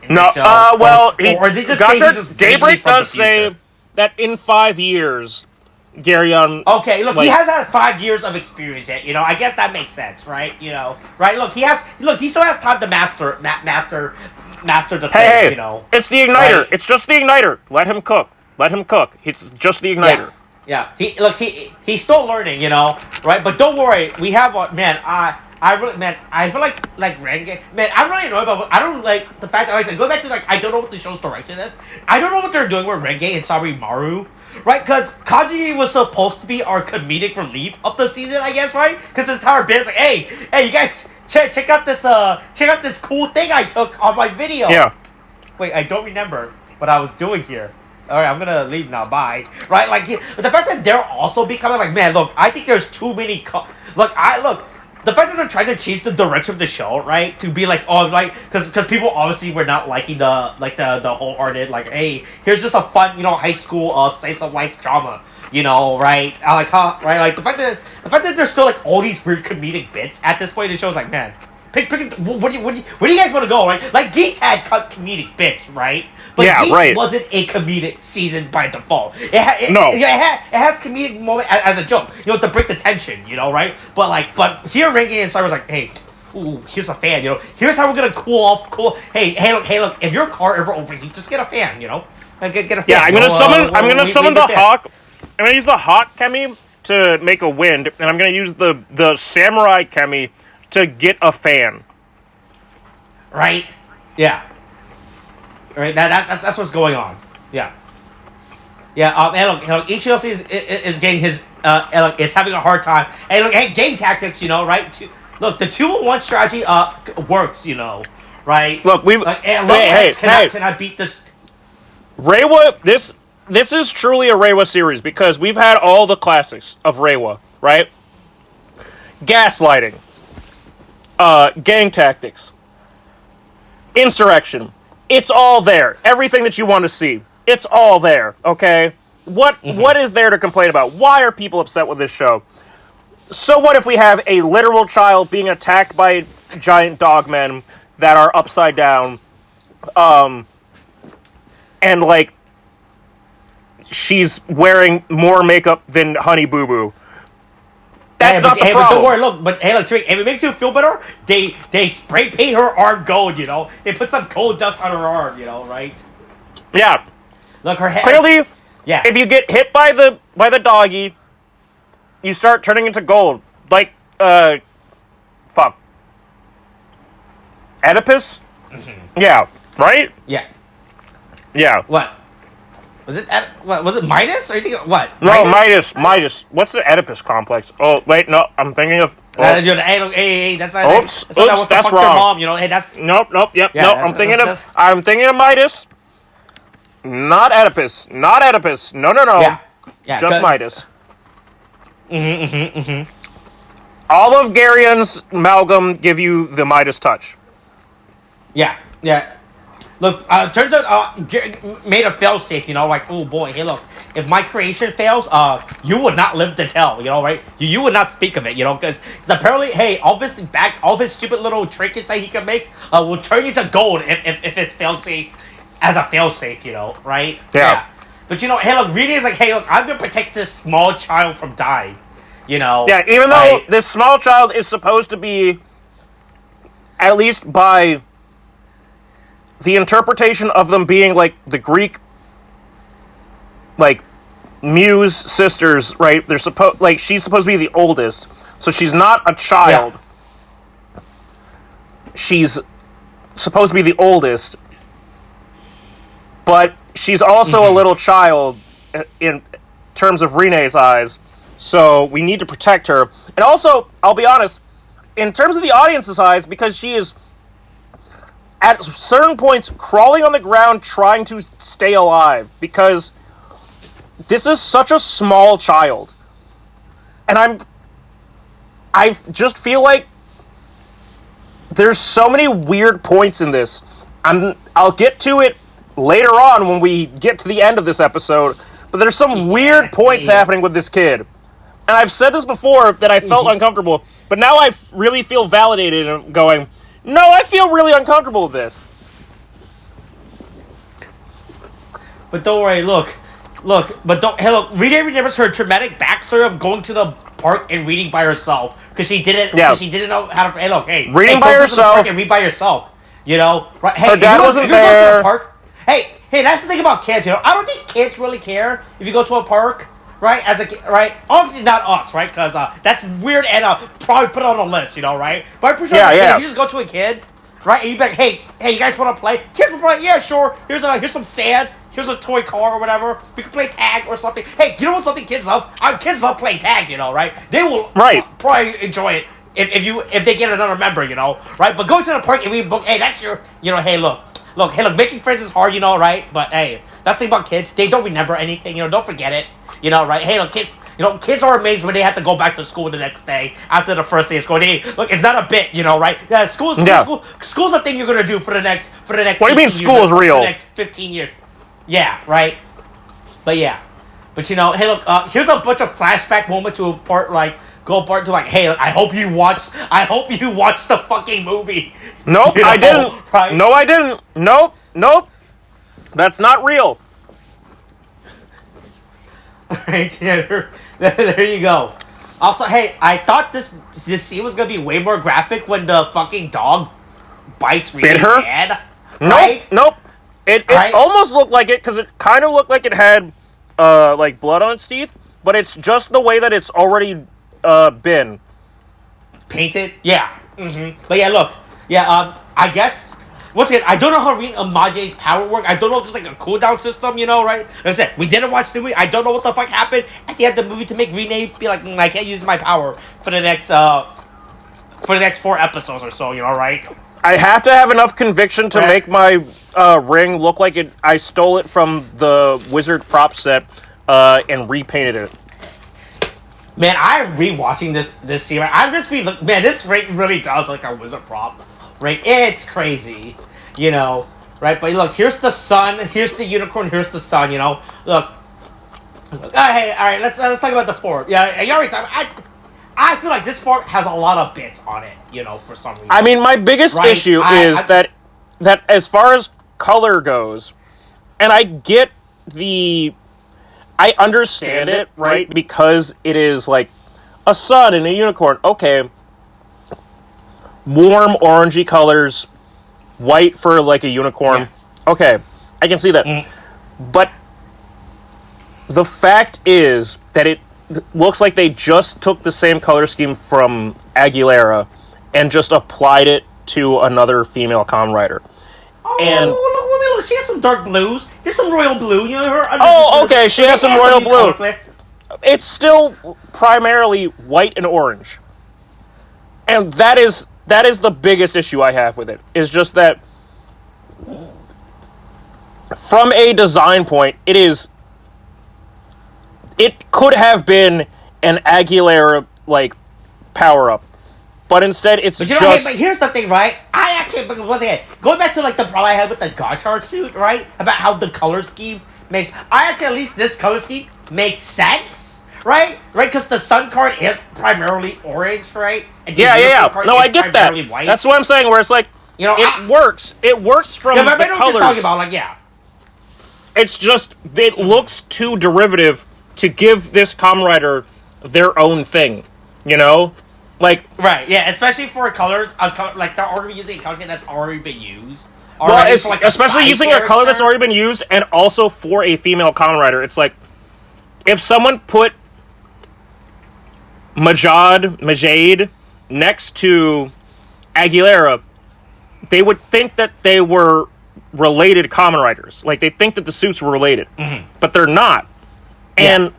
C: No, or
B: they just say he's just
C: Daybreak does say that in 5 years, Garyon...
B: Okay, look, he has had 5 years of experience yet, you know, I guess that makes sense, right? You know, right? Look, he still has time to master the thing, you know.
C: It's the Igniter. Right? It's just the Igniter. Let him cook. It's just the Igniter.
B: Yeah. He's still learning, you know, right? But don't worry, we have I feel like Renge, man, I'm really annoyed about, I don't like the fact that, go back to, like, I don't know what the show's direction is. I don't know what they're doing with Renge and Sarimaru, right? Because Kaji was supposed to be our comedic relief of the season, I guess, right? Because his entire bit is like, hey, you guys, check out this cool thing I took on my video.
C: Yeah.
B: Wait, I don't remember what I was doing here. Alright, I'm gonna leave now, bye. Right, like, the fact that they're also becoming, like, man, look, I think there's too many, the fact that they're trying to change the direction of the show, right, to be like, oh, like, because people obviously were not liking the wholehearted, like, hey, here's just a fun, you know, high school slice of life drama, you know, right? I like, huh, right? Like the fact that there's still like all these weird comedic bits at this point in the show is like, man, pick, where do you guys want to go, right? Like, Geeks had comedic bits, right? But Geeks wasn't a comedic season by default. It has comedic moment as a joke, you know, to break the tension, you know, right? But here Renge and Star was like, hey, ooh, here's a fan, you know. Here's how we're gonna cool off. Hey, look, if your car ever overheats, just get a fan, you know. Like, get a fan.
C: Yeah, I'm gonna summon the Hawk. I'm gonna use the Hawk Chemi to make a wind, and I'm gonna use the Samurai Chemi to get a fan.
B: Right? Yeah. Right? That's what's going on. Yeah. Yeah. And look, Ichigo is getting his it's having a hard time. And look, hey, game tactics, you know, right? Look, the 2-1 strategy works, you know, right?
C: Look,
B: can I beat this?
C: Reiwa, this is truly a Reiwa series because we've had all the classics of Reiwa, right? Gaslighting, gang tactics, insurrection. It's all there. Everything that you want to see. It's all there, okay? What is there to complain about? Why are people upset with this show? So what if we have a literal child being attacked by giant dogmen that are upside down, and, like, she's wearing more makeup than Honey Boo Boo? That's not the problem.
B: But don't worry, look, Tariq, if it makes you feel better, they spray paint her arm gold, you know? They put some gold dust on her arm, you know, right?
C: Yeah.
B: Look, her head.
C: Clearly,
B: yeah.
C: If you get hit by the doggy, you start turning into gold. Like, fuck. Oedipus? Mm-hmm. Yeah, right?
B: Yeah.
C: Yeah.
B: What? Was it Midas? Or you think what?
C: No, Midas. What's the Oedipus complex? Oh, wait, no, I'm thinking of... Oh.
B: Hey, that's not...
C: Oops, that's wrong.
B: Mom, you know, hey, that's...
C: Nope, yep, yeah, no, I'm thinking of Midas. Not Oedipus. No.
B: Yeah,
C: just Midas. All of Garyon's amalgam give you the Midas touch.
B: Yeah. Look, turns out made a fail-safe, you know, like, oh boy, hey, look, if my creation fails, you would not live to tell, you know, right? You would not speak of it, you know, because apparently, hey, all of his stupid little trinkets that he can make will turn you to gold if it's fail-safe as a fail-safe, you know, right?
C: Yeah.
B: But, you know, hey, look, Rinne is like, hey, look, I'm going to protect this small child from dying, you know?
C: Yeah, even though this small child is supposed to be, at least by the interpretation of them being like the Greek, like Muse sisters, right? They're she's supposed to be the oldest, so she's not a child. Yeah. She's supposed to be the oldest, but she's also a little child in terms of Rinne's eyes. So we need to protect her, and also, I'll be honest, in terms of the audience's eyes, because she is at certain points crawling on the ground trying to stay alive, because this is such a small child. And I just feel like there's so many weird points in this. I'll get to it later on when we get to the end of this episode, but there's some weird points happening with this kid. And I've said this before, that I felt uncomfortable, but now I really feel validated and going, no, I feel really uncomfortable with this.
B: But don't worry, look, Rinne remembers her traumatic backstory of going to the park and reading by herself because she didn't know how to. Reading
C: by herself
B: and read by yourself. You know, right? Hey,
C: her dad wasn't there.
B: To the park, hey, that's the thing about kids. You know, I don't think kids really care if you go to a park, right? Obviously not us, right? Because that's weird and probably put it on a list, you know, right? But I'm pretty sure if you just go to a kid, right, and you be like, hey, you guys want to play? Kids will be like, yeah, sure. Here's some sand. Here's a toy car or whatever. We can play tag or something. Hey, you know what something kids love? Kids love playing tag, you know, right? They will probably enjoy it if they get another member, you know, right? But going to the park and read a book, hey, that's your, you know, hey, look, making friends is hard, you know, right? But hey, that's the thing about kids. They don't remember anything, you know, don't forget it, you know, right? Hey, look, kids are amazed when they have to go back to school the next day after the first day of school. Hey, look, it's not a bit, you know, right? Yeah, school's a thing you're gonna do for the next. What
C: do you mean school is real?
B: For the next 15 years. Yeah, right. But you know, hey, look, here's a bunch of flashback moments to hey, I hope you watch the fucking movie.
C: Nope, you know, I didn't. Right? No, I didn't. Nope. That's not real.
B: Right, there you go. Also, hey, I thought this scene was gonna be way more graphic when the fucking dog bites Rinne's head. Right?
C: Nope. It almost looked like it, because it kind of looked like it had like blood on its teeth, but it's just the way that it's already been
B: painted. Yeah. But yeah, look. Yeah. I guess once again, I don't know how Majade's power work. I don't know if there's like a cooldown system, you know, right? Like I said, we didn't watch the movie. I don't know what the fuck happened at the end of the movie to make Rinne be like, I can't use my power for the next 4 episodes or so, you know, right?
C: I have to have enough conviction to make my ring look like I stole it from the Wizard prop set and repainted it.
B: Man, I'm rewatching this series. I'm just man, this ring really does look like a Wizard prop. Right? It's crazy, you know. Right? But look, here's the sun, here's the unicorn, here's the sun. You know. Look. Hey, all right. Let's talk about the form. Yeah, you already talked. I feel like this form has a lot of bits on it, you know, for some reason.
C: I mean, my biggest issue is that as far as color goes, and I understand it, right? Because it is like a sun and a unicorn. Okay. Warm orangey colors, white for like a unicorn. Yeah. Okay, I can see that. But the fact is that it looks like they just took the same color scheme from Aguilera and just applied it to another female Kamen Rider.
B: Oh, and look, she has some dark blues. There's some royal blue. You know
C: her. Okay, she has some royal blue. It's still primarily white and orange, and that is the biggest issue I have with it. Is just that from a design point, it could have been an Aguilera like power up, but instead it's
B: but here's the thing, right? I actually, once again, going back to like the problem I had with the Gotchard suit, right? About how the color scheme makes. At least this color scheme makes sense, right? Right, because the sun card is primarily orange, right? And
C: yeah. No, I get that. White. That's what I'm saying. Where it's like, you know, it works. It works from the colors. I know what you're talking about. Like, yeah. It's just it looks too derivative to give this Kamen Rider their own thing, you know? Like...
B: Right, yeah, especially for colors, like they're already using a color that's already been used.
C: Well, it's like especially using a color that's already been used, and also for a female Kamen Rider. It's like if someone put Majade next to Aguilera, they would think that they were related Kamen Riders. Like, they think that the suits were related. But they're not. And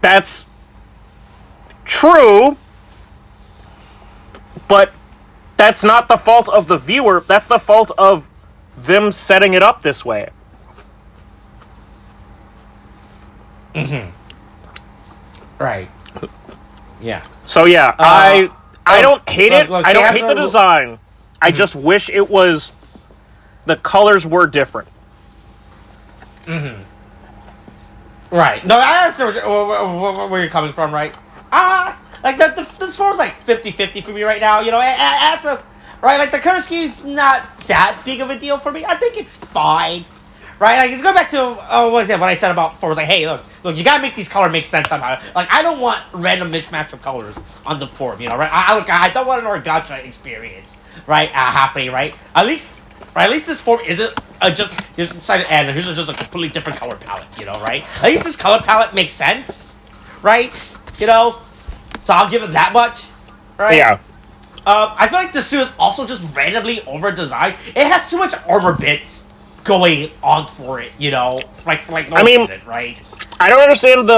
C: that's true, but that's not the fault of the viewer. That's the fault of them setting it up this way.
B: Right. Yeah.
C: So yeah, I don't hate it. I don't hate the design. I just wish it was the colors were different.
B: Right. No, I understand where you're coming from, right? Like the score's like 50-50 for me right now. You know, that's a right. Like the color scheme's not that big of a deal for me. I think it's fine. Right, like, let's go back to what I said about before. Was like, hey, look, you gotta make these colors make sense somehow. Like, I don't want random mismatch of colors on the form, you know, right? I don't want an Orgacha experience, right, happening, right? At least this form isn't just here's inside and here's just a completely different color palette, you know, right? At least this color palette makes sense, right? You know, so I'll give it that much, right?
C: Yeah.
B: I feel like the suit is also just randomly over designed. It has too much armor bits going on for it, you know, like no reason, right?
C: I don't understand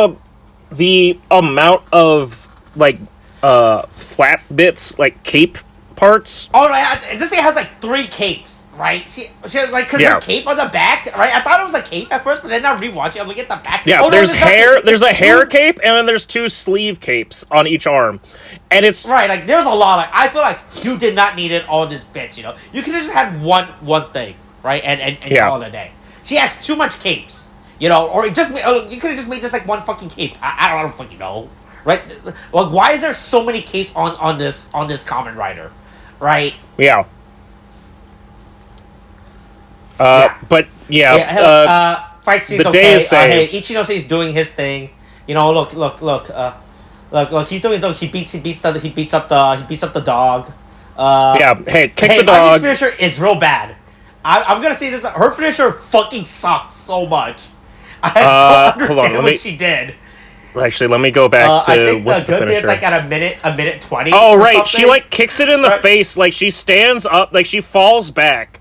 C: the amount of like flat bits, like cape parts.
B: Oh, right, this thing has like 3 capes, right? She has like her cape on the back, right? I thought it was a cape at first, but then I rewatched it. I'm looking at the back.
C: Yeah, there's hair. There's a hair cape, and then there's 2 sleeve capes on each arm, and it's
B: right. Like there's a lot. Like I feel like you did not need it all these bits. You know, you could have just had one thing. Right, and call it a day. She has too much capes, you know, or you could have just made this like one fucking cape. I don't fucking know, right? Like, why is there so many capes on this Kamen Rider, right?
C: Yeah. But
B: fight scene's
C: the
B: okay.
C: day is saved.
B: Hey, Ichino says he's doing his thing. You know, look. He's doing. Look, he beats up the dog.
C: Hey, kick the dog.
B: His finisher is real bad. I'm gonna say this. Her finisher fucking sucks so much. I don't understand what she did.
C: Actually, let me go back to what's the finisher.
B: It's like at a minute 20.
C: Oh right, something. She like kicks it in the face. Like she stands up, like she falls back,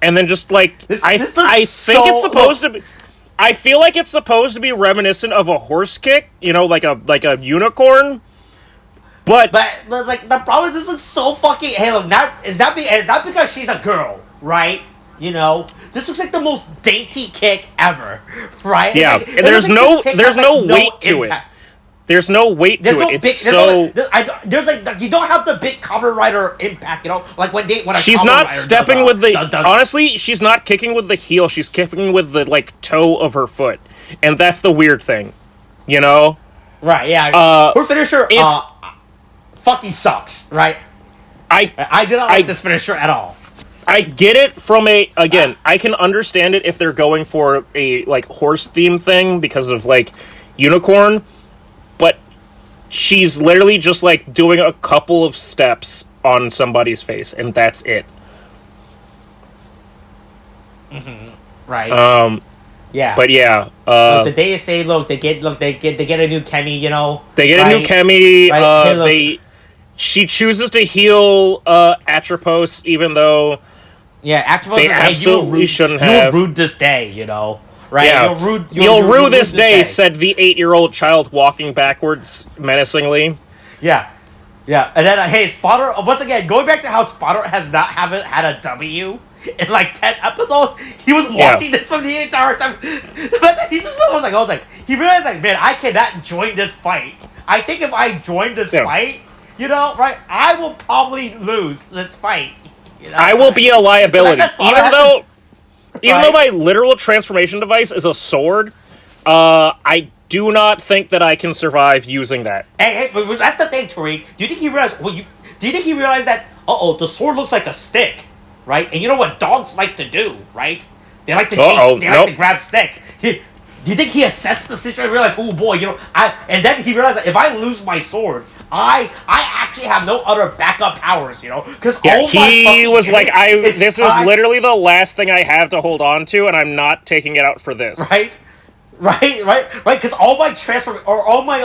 C: and then just like I think it's supposed to be. I feel like it's supposed to be reminiscent of a horse kick. You know, like a unicorn. But
B: like the problem is this looks so fucking. Hey, look, it's not because she's a girl. Right? You know, this looks like the most dainty kick ever, right?
C: Yeah,
B: like,
C: there's no weight to it. There's no weight to it. It's so
B: there's like you don't have the big Kamen Rider impact, you know, like when
C: she's not stepping with the honestly, she's not kicking with the heel. She's kicking with the like toe of her foot, and that's the weird thing, you know?
B: Right? Yeah. Her finisher fucking sucks, right? I did not like this finisher at all.
C: I get it from again, I can understand it if they're going for a, like, horse-themed thing because of, like, unicorn, but she's literally just, like, doing a couple of steps on somebody's face, and that's it.
B: Right. Yeah.
C: But yeah.
B: The day is say, they get a new Kemi, you know.
C: They get a new Kemi. Right? She chooses to heal Atropos, even though.
B: Yeah, Atropos.
C: They absolutely shouldn't have.
B: You'll rude this day, you know. Right?
C: Yeah. You'll rue this day, said the 8-year-old child walking backwards menacingly.
B: Yeah. Yeah. And then hey, Spotter. Once again, going back to how Spotter haven't had a W in like 10 episodes. He was watching this from the entire time. But he just was like, he realized like, man, I cannot join this fight. I think if I join this fight, you know, right, I will probably lose this fight. You know,
C: I will be a liability, even though my literal transformation device is a sword. I do not think that I can survive using that.
B: Hey, but that's the thing, Tariq. Do you think he realized? Do you think he realized that? The sword looks like a stick, right? And you know what dogs like to do, right? They like to chase. They like to grab stick. Do Do you think he assessed the situation and realized, oh boy, and then he realized that if I lose my sword, I actually have no other backup powers, because
C: he was like, this is literally the last thing I have to hold on to, and I'm not taking it out for this.
B: Right, because all my transfer or all my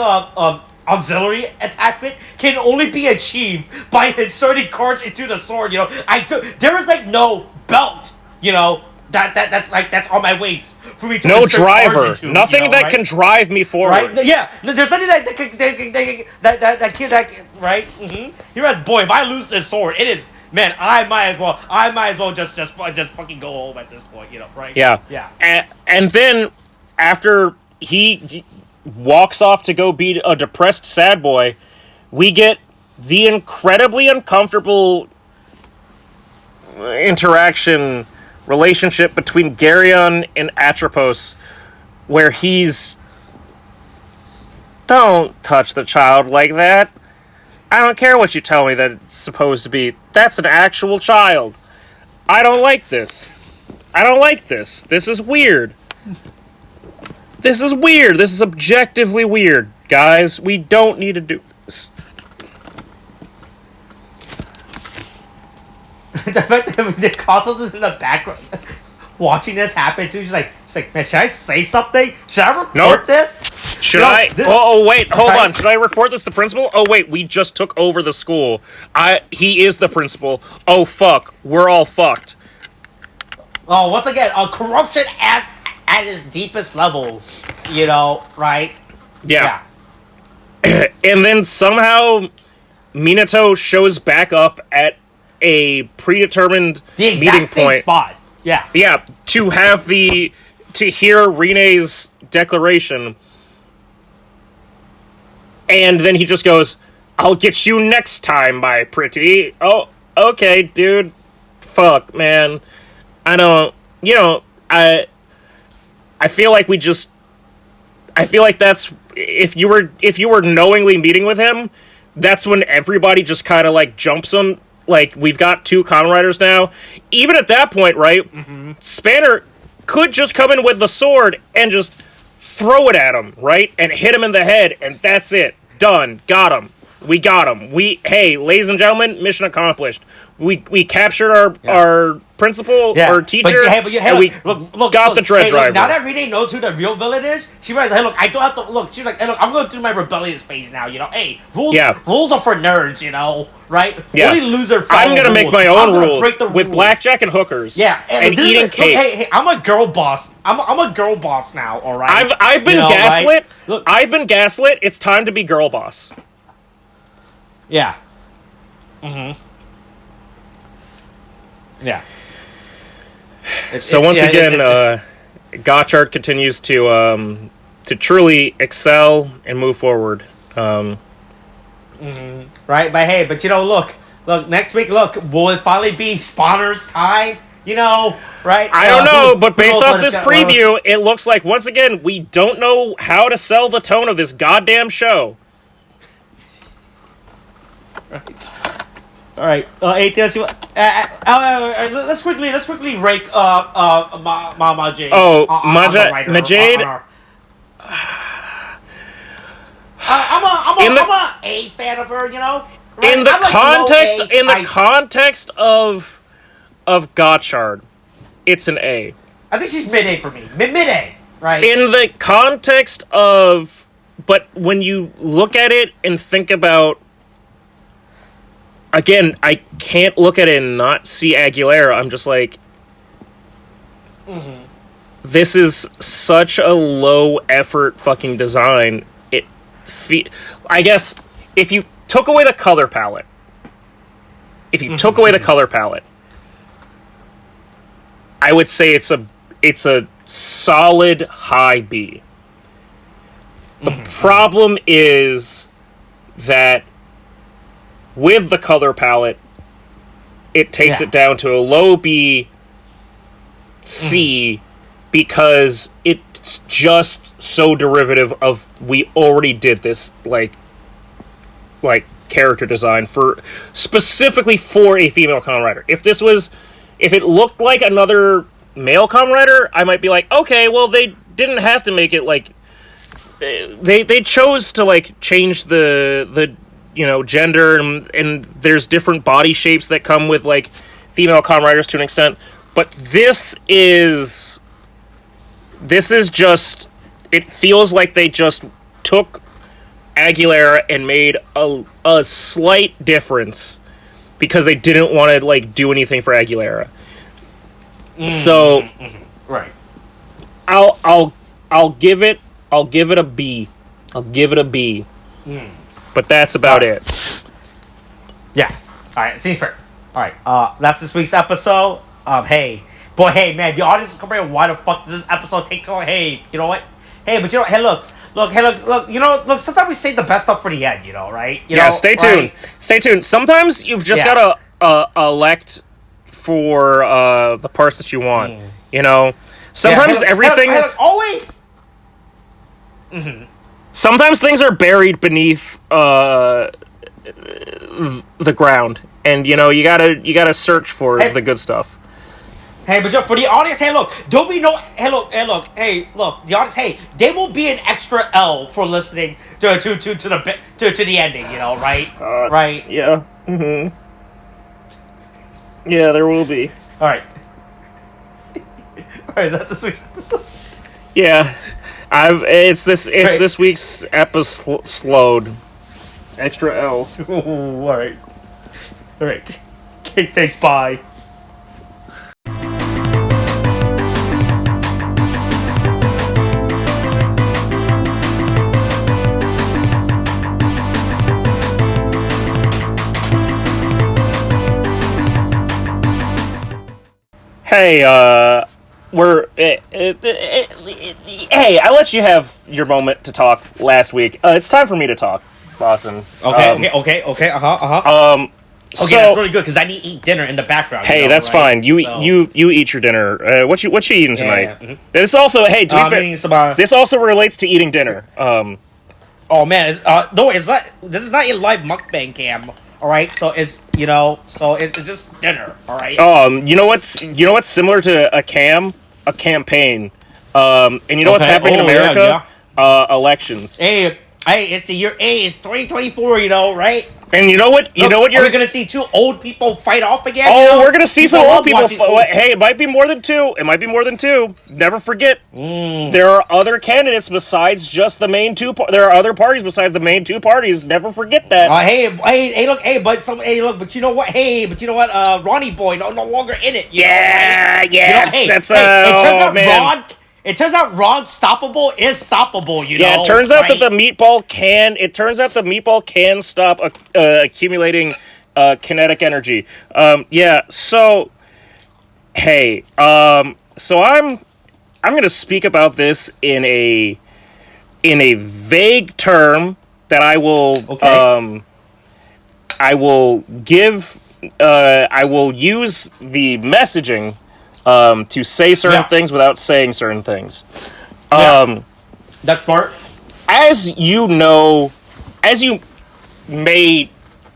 B: auxiliary attachment can only be achieved by inserting cards into the sword. There is like no belt. That's on my waist for me to
C: no
B: insert
C: driver,
B: cards into,
C: nothing that can drive me forward.
B: Right? Yeah, there's nothing that can right. He realized, boy, if I lose this sword, it is. Man, I might as well just fucking go home at this point, right?
C: Yeah. And then after he walks off to go be a depressed sad boy, we get the incredibly uncomfortable relationship between Garyon and Atropos, where he's, don't touch the child like that. I don't care what you tell me that it's supposed to be. That's an actual child. I don't like this. This is weird. This is objectively weird. Guys, we don't need to do this.
B: The fact that the Katos is in the background watching this happen too, she's like, man, should I say something? Should I report this?
C: Should I? Wait, hold on. Should I report this to principal? Oh, wait, we just took over the school. He is the principal. Oh, fuck. We're all fucked.
B: Oh, once again, corruption at its deepest level, right?
C: Yeah. And then somehow Minato shows back up at a predetermined meeting point.
B: Spot. Yeah.
C: Yeah, to hear Rinne's declaration. And then he just goes, I'll get you next time, my pretty. Oh, okay, dude. Fuck, man. I don't, I feel like that's, if you were knowingly meeting with him, that's when everybody just kind of like jumps him. Like, we've got 2 Kamen Riders now. Even at that point, right, Spanner could just come in with the sword and just throw it at him, right? And hit him in the head, and that's it. Done. Got him. We got him. Hey, ladies and gentlemen, mission accomplished. We captured our principal, our teacher, and we got the Dread Driver.
B: Now that Rinne knows who the real villain is, she realizes, hey, look, I don't have to, look, she's like, hey, look, I'm going through my rebellious phase now, hey, rules are for nerds, right?
C: Yeah.
B: Only loser
C: I'm going to make my own rules with
B: rules.
C: blackjack and hookers.
B: Yeah.
C: And eating cake.
B: Look, hey, I'm a girl boss. I'm a girl boss now, alright?
C: I've been gaslit.
B: Right? Look,
C: I've been gaslit. It's time to be girl boss.
B: Yeah. Yeah.
C: So once again, Gotchard continues to truly excel and move forward.
B: Right, but look, next week, will it finally be Spawner's time? Right?
C: I don't know, but based off this preview, it looks like, once again, we don't know how to sell the tone of this goddamn show.
B: Right. All right, ATS, let's quickly rank Majade.
C: Oh, Majade.
B: I'm a A fan of her, Right?
C: In the context of Gotchard, it's an A.
B: I think she's mid A for me. Mid A, right?
C: In the context of, but when you look at it and think about, again, I can't look at it and not see Aguilera. I'm just like, this is such a low effort fucking design. I guess if you took away the color palette, I would say it's a solid high B. The problem is that with the color palette, it takes it down to a low B, C, because it's just so derivative of, we already did this, like character design specifically for a female Kamen Rider. If it looked like another male Kamen Rider, I might be like, okay, well, they didn't have to make it like they chose to like change the gender, and there's different body shapes that come with like female Kamen Riders to an extent, but this is just, it feels like they just took Aguilera and made a slight difference because they didn't want to like do anything for Aguilera. So
B: right,
C: I'll give it a B. I'll give it a B. But that's about it.
B: Yeah. All right. Seems fair. All right. That's this week's episode. Hey, man, the audience is comparing why the fuck does this episode take so long? Hey, you know what? Hey, but you know, hey, look. You know, look. Sometimes we save the best stuff for the end. You know, right?
C: Stay tuned. Right? Stay tuned. Sometimes you've just gotta elect for the parts that you want. You know, sometimes everything
B: always.
C: Sometimes things are buried beneath the ground, and you know you gotta search for the good stuff.
B: Hey, but for the audience, hey, look, don't be no, hey, look, the audience, hey, they will be an extra L for listening to the ending, you know, right? Right?
C: Yeah. Yeah, there will be.
B: All right. All right, is that this week's episode?
C: Yeah, it's this week's episode. Extra L.
B: Ooh, all right. Okay, thanks. Bye.
C: Hey, hey, I let you have your moment to talk last week. It's time for me to talk, Austin.
B: Okay. Okay,
C: So,
B: that's really good because I need to eat dinner in the background.
C: Hey, that's right? Fine. You eat your dinner. What you eating tonight? Yeah. Mm-hmm. This also, hey, to be fair, this also relates to eating dinner.
B: Oh man, no, this is not a live mukbang cam. All right, so it's just dinner. All right.
C: You know what's similar to a campaign. And you know what's happening in America? Yeah. Elections.
B: Hey, it's the year. Hey, it's 2024. You know, right?
C: And you know what? You're
B: gonna see two old people fight off again.
C: Oh, we're gonna see some old people. Hey, it might be more than two. Never forget, there are other candidates besides just the main two. There are other parties besides the main two parties. Never forget that.
B: But you know what? Ronnie Boy no longer in it. It turns out Ron Stoppable is stoppable, you know.
C: Yeah, it turns out that the meatball can stop accumulating kinetic energy. So hey, so I'm going to speak about this in a vague term that I will I will use the messaging to say certain things without saying certain things.
B: That part.
C: As you may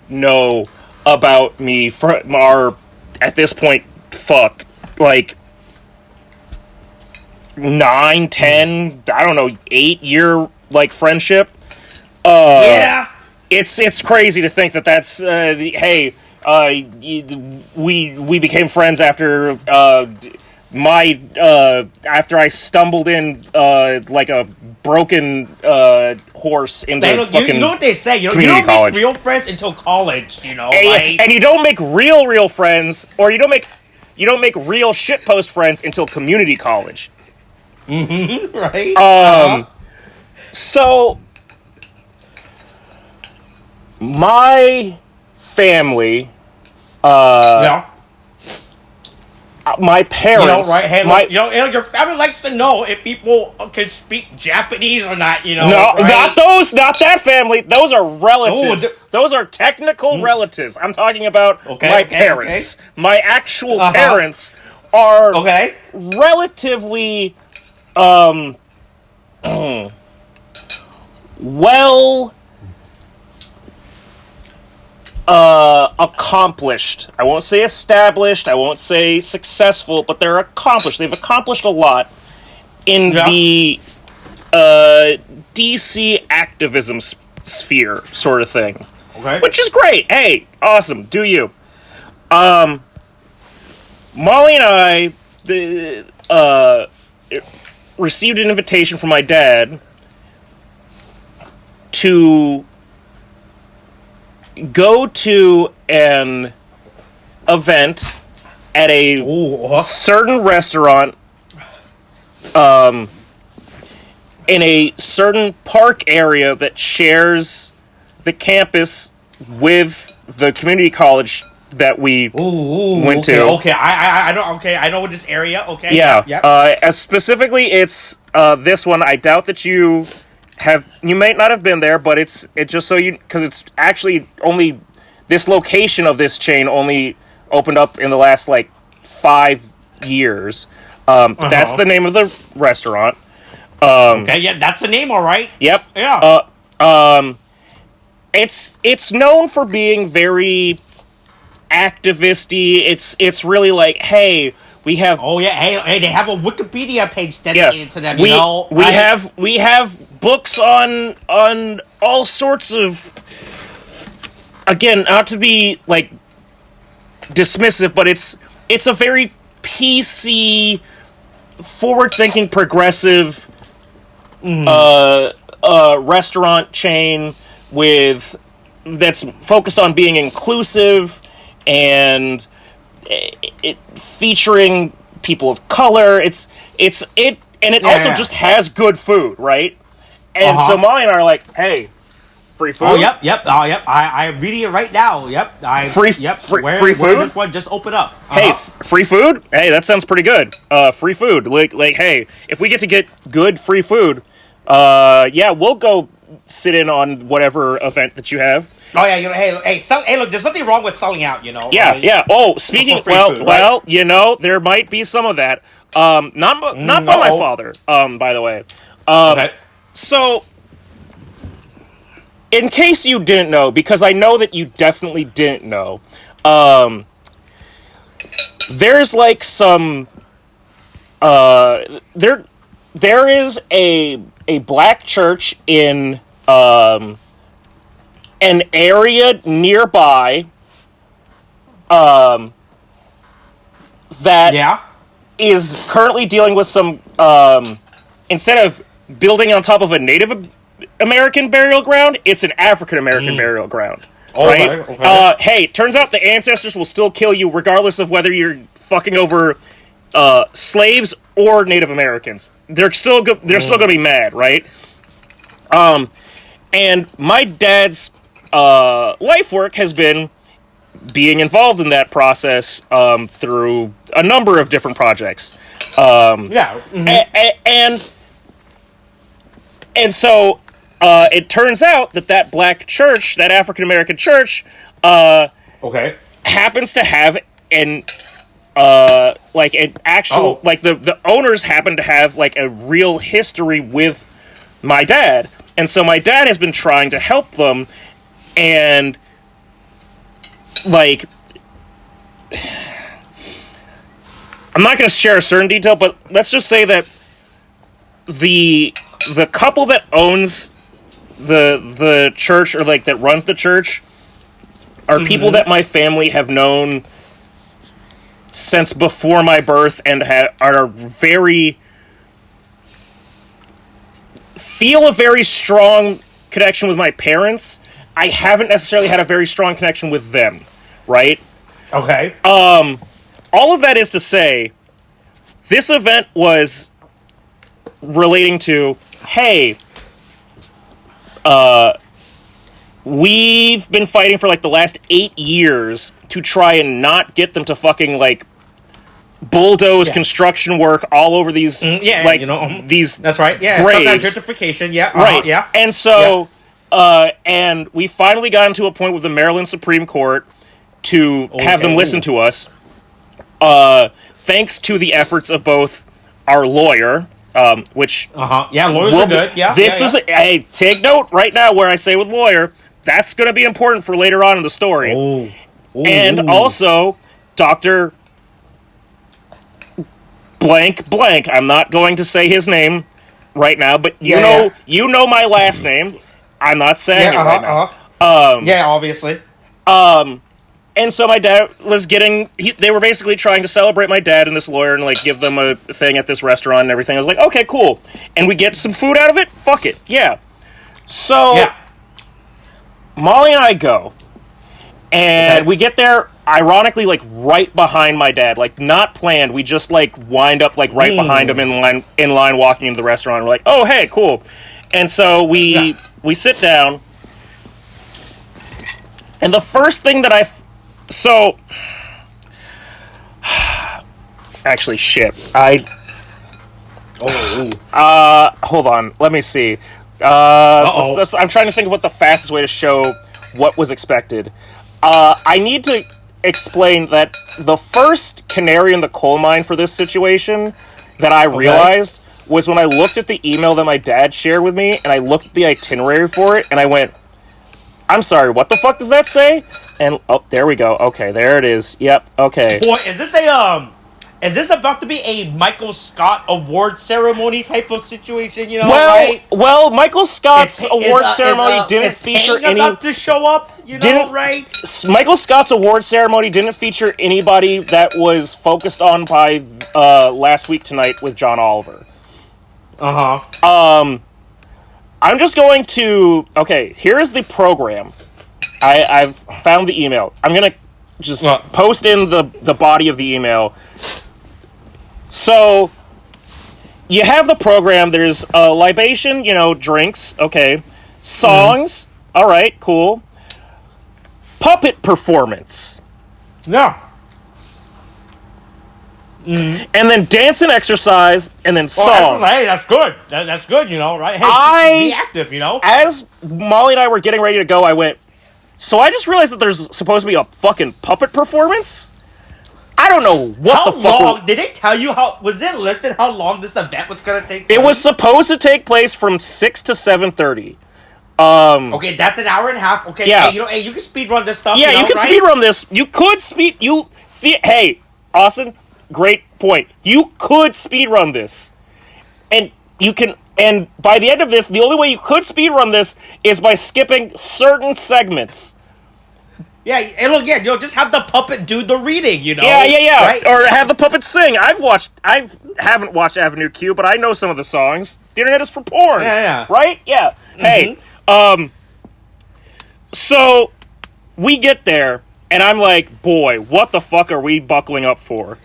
C: know about me from our, at this point, like 9, 10, I don't know, 8-year like friendship. It's crazy to think that's we became friends after after I stumbled in like a broken horse into fucking
B: you know what they say, you don't make real friends until college, you know, right?
C: And you don't make real friends, or you don't make real shitpost friends until community college.
B: Right?
C: So my family, my parents,
B: right? Hey, look, your family likes to know if people can speak Japanese or not.
C: No, right? not that family. Those are relatives. Those are technical relatives. I'm talking about my parents. Okay. My actual parents are relatively well accomplished. I won't say established, I won't say successful, but they're accomplished. They've accomplished a lot in
B: Yeah.
C: the DC activism sphere sort of thing.
B: Okay.
C: Which is great. Hey, awesome. Do you? Molly and I received an invitation from my dad to go to an event at a certain restaurant in a certain park area that shares the campus with the community college that we went to.
B: Okay, I know. Okay, I know this area. Okay.
C: Yeah.
B: Yeah.
C: Specifically, it's this one. I doubt that you may not have been there, but it just so you, because it's actually only this location of this chain only opened up in the last like 5 years. That's the name of the restaurant.
B: Okay. Yeah, that's the name. All right.
C: Yep.
B: Yeah.
C: It's known for being very activisty. It's really like, hey, we have.
B: Oh yeah. Hey, they have a Wikipedia page dedicated to them. You know.
C: We have books on all sorts of. Again, not to be like dismissive, but it's a very PC, forward-thinking, progressive restaurant chain that's focused on being inclusive and featuring people of color. It also just has good food, right? And so Molly and I are like, hey, free food.
B: Oh yep. Oh yep. I'm reading it right now. Yep.
C: Free
B: Where
C: food.
B: This one just opened up.
C: Hey, free food? Hey, that sounds pretty good. Free food. Like, hey, if we get to get good free food, yeah, we'll go sit in on whatever event that you have.
B: Oh yeah, hey, look, there's nothing wrong with selling out, you know.
C: Yeah. Oh, speaking,
B: food, right?
C: you know, there might be some of that. Not by my father. By the way.
B: Okay.
C: So, in case you didn't know, because I know that you definitely didn't know, there's like some, there is a black church in, an area nearby, that is currently dealing with some, instead of building on top of a Native American burial ground, it's an African American burial ground. Right?
B: Okay.
C: Hey, turns out the ancestors will still kill you regardless of whether you're fucking over slaves or Native Americans. They're still gonna be mad, right? And my dad's life work has been being involved in that process through a number of different projects. And so it turns out that black church, that African American church, happens to have an like an actual like the owners happen to have like a real history with my dad, and so my dad has been trying to help them, and like I'm not going to share a certain detail, but let's just say that the couple that owns the church, or like that runs the church, are people that my family have known since before my birth, and feel a very strong connection with my parents. I haven't necessarily had a very strong connection with them, right?
B: Okay.
C: All of that is to say, this event was relating to, hey, we've been fighting for like the last 8 years to try and not get them to fucking like bulldoze construction work all over these these
B: that's right. Yeah,
C: graves.
B: Gentrification. Yeah.
C: Right.
B: Yeah.
C: And so and we finally got into a point with the Maryland Supreme Court to have them listen to us. Thanks to the efforts of both our lawyer, which
B: lawyers are good. Yeah.
C: This is hey, take note right now where I say with lawyer. That's going to be important for later on in the story. And also, Dr. blank blank. I'm not going to say his name right now, but you know my last name. I'm not saying it right now.
B: Yeah, obviously.
C: And so my dad was they were basically trying to celebrate my dad and this lawyer and, like, give them a thing at this restaurant and everything. I was like, okay, cool. And we get some food out of it? Fuck it. Yeah. So, Molly and I go. And we get there, ironically, like, right behind my dad. Like, not planned. We just, like, wind up, like, right behind him in line walking into the restaurant. We're like, oh, hey, cool. And so we sit down. And the first thing that actually, shit. Hold on. Let me see. I'm trying to think of what the fastest way to show what was expected. I need to explain that the first canary in the coal mine for this situation that I realized was when I looked at the email that my dad shared with me, and I looked at the itinerary for it, and I went, I'm sorry, what the fuck does that say? And, oh, there we go. Okay, there it is. Yep, okay.
B: Boy, is this about to be a Michael Scott award ceremony type of situation, you know, right?
C: Well, Michael Scott's award ceremony didn't feature any...
B: about to show up, you know, right?
C: Michael Scott's award ceremony didn't feature anybody that was focused on by Last Week Tonight with John Oliver. I'm just going to... Okay, here's the program. I've found the email. I'm going to just post in the body of the email. So, you have the program. There's a libation, you know, drinks. Okay. Songs. All right, cool. Puppet performance.
B: Yeah.
C: And then dance and exercise, and then song.
B: Hey, that's good. That's good, you know, right? Hey, be active, you know?
C: As Molly and I were getting ready to go, I went, so I just realized that there's supposed to be a fucking puppet performance? I don't know what the fuck.
B: How long? Did they tell you was it listed how long this event was going to take place?
C: It was supposed to take place from 6 to 7:30.
B: Okay, that's an hour and a half. Okay,
C: yeah.
B: Hey, you can speedrun this stuff.
C: Yeah,
B: you know,
C: can speedrun this. You could hey, Austin, great point. You could speedrun this. And you can... And by the end of this, the only way you could speedrun this is by skipping certain segments.
B: Yeah, and look, you know, just have the puppet do the reading, you know?
C: Yeah.
B: Right?
C: Or have the puppet sing. I haven't watched Avenue Q, but I know some of the songs. The internet is for porn.
B: Yeah.
C: Right? Yeah. Hey, so we get there, and I'm like, boy, what the fuck are we buckling up for?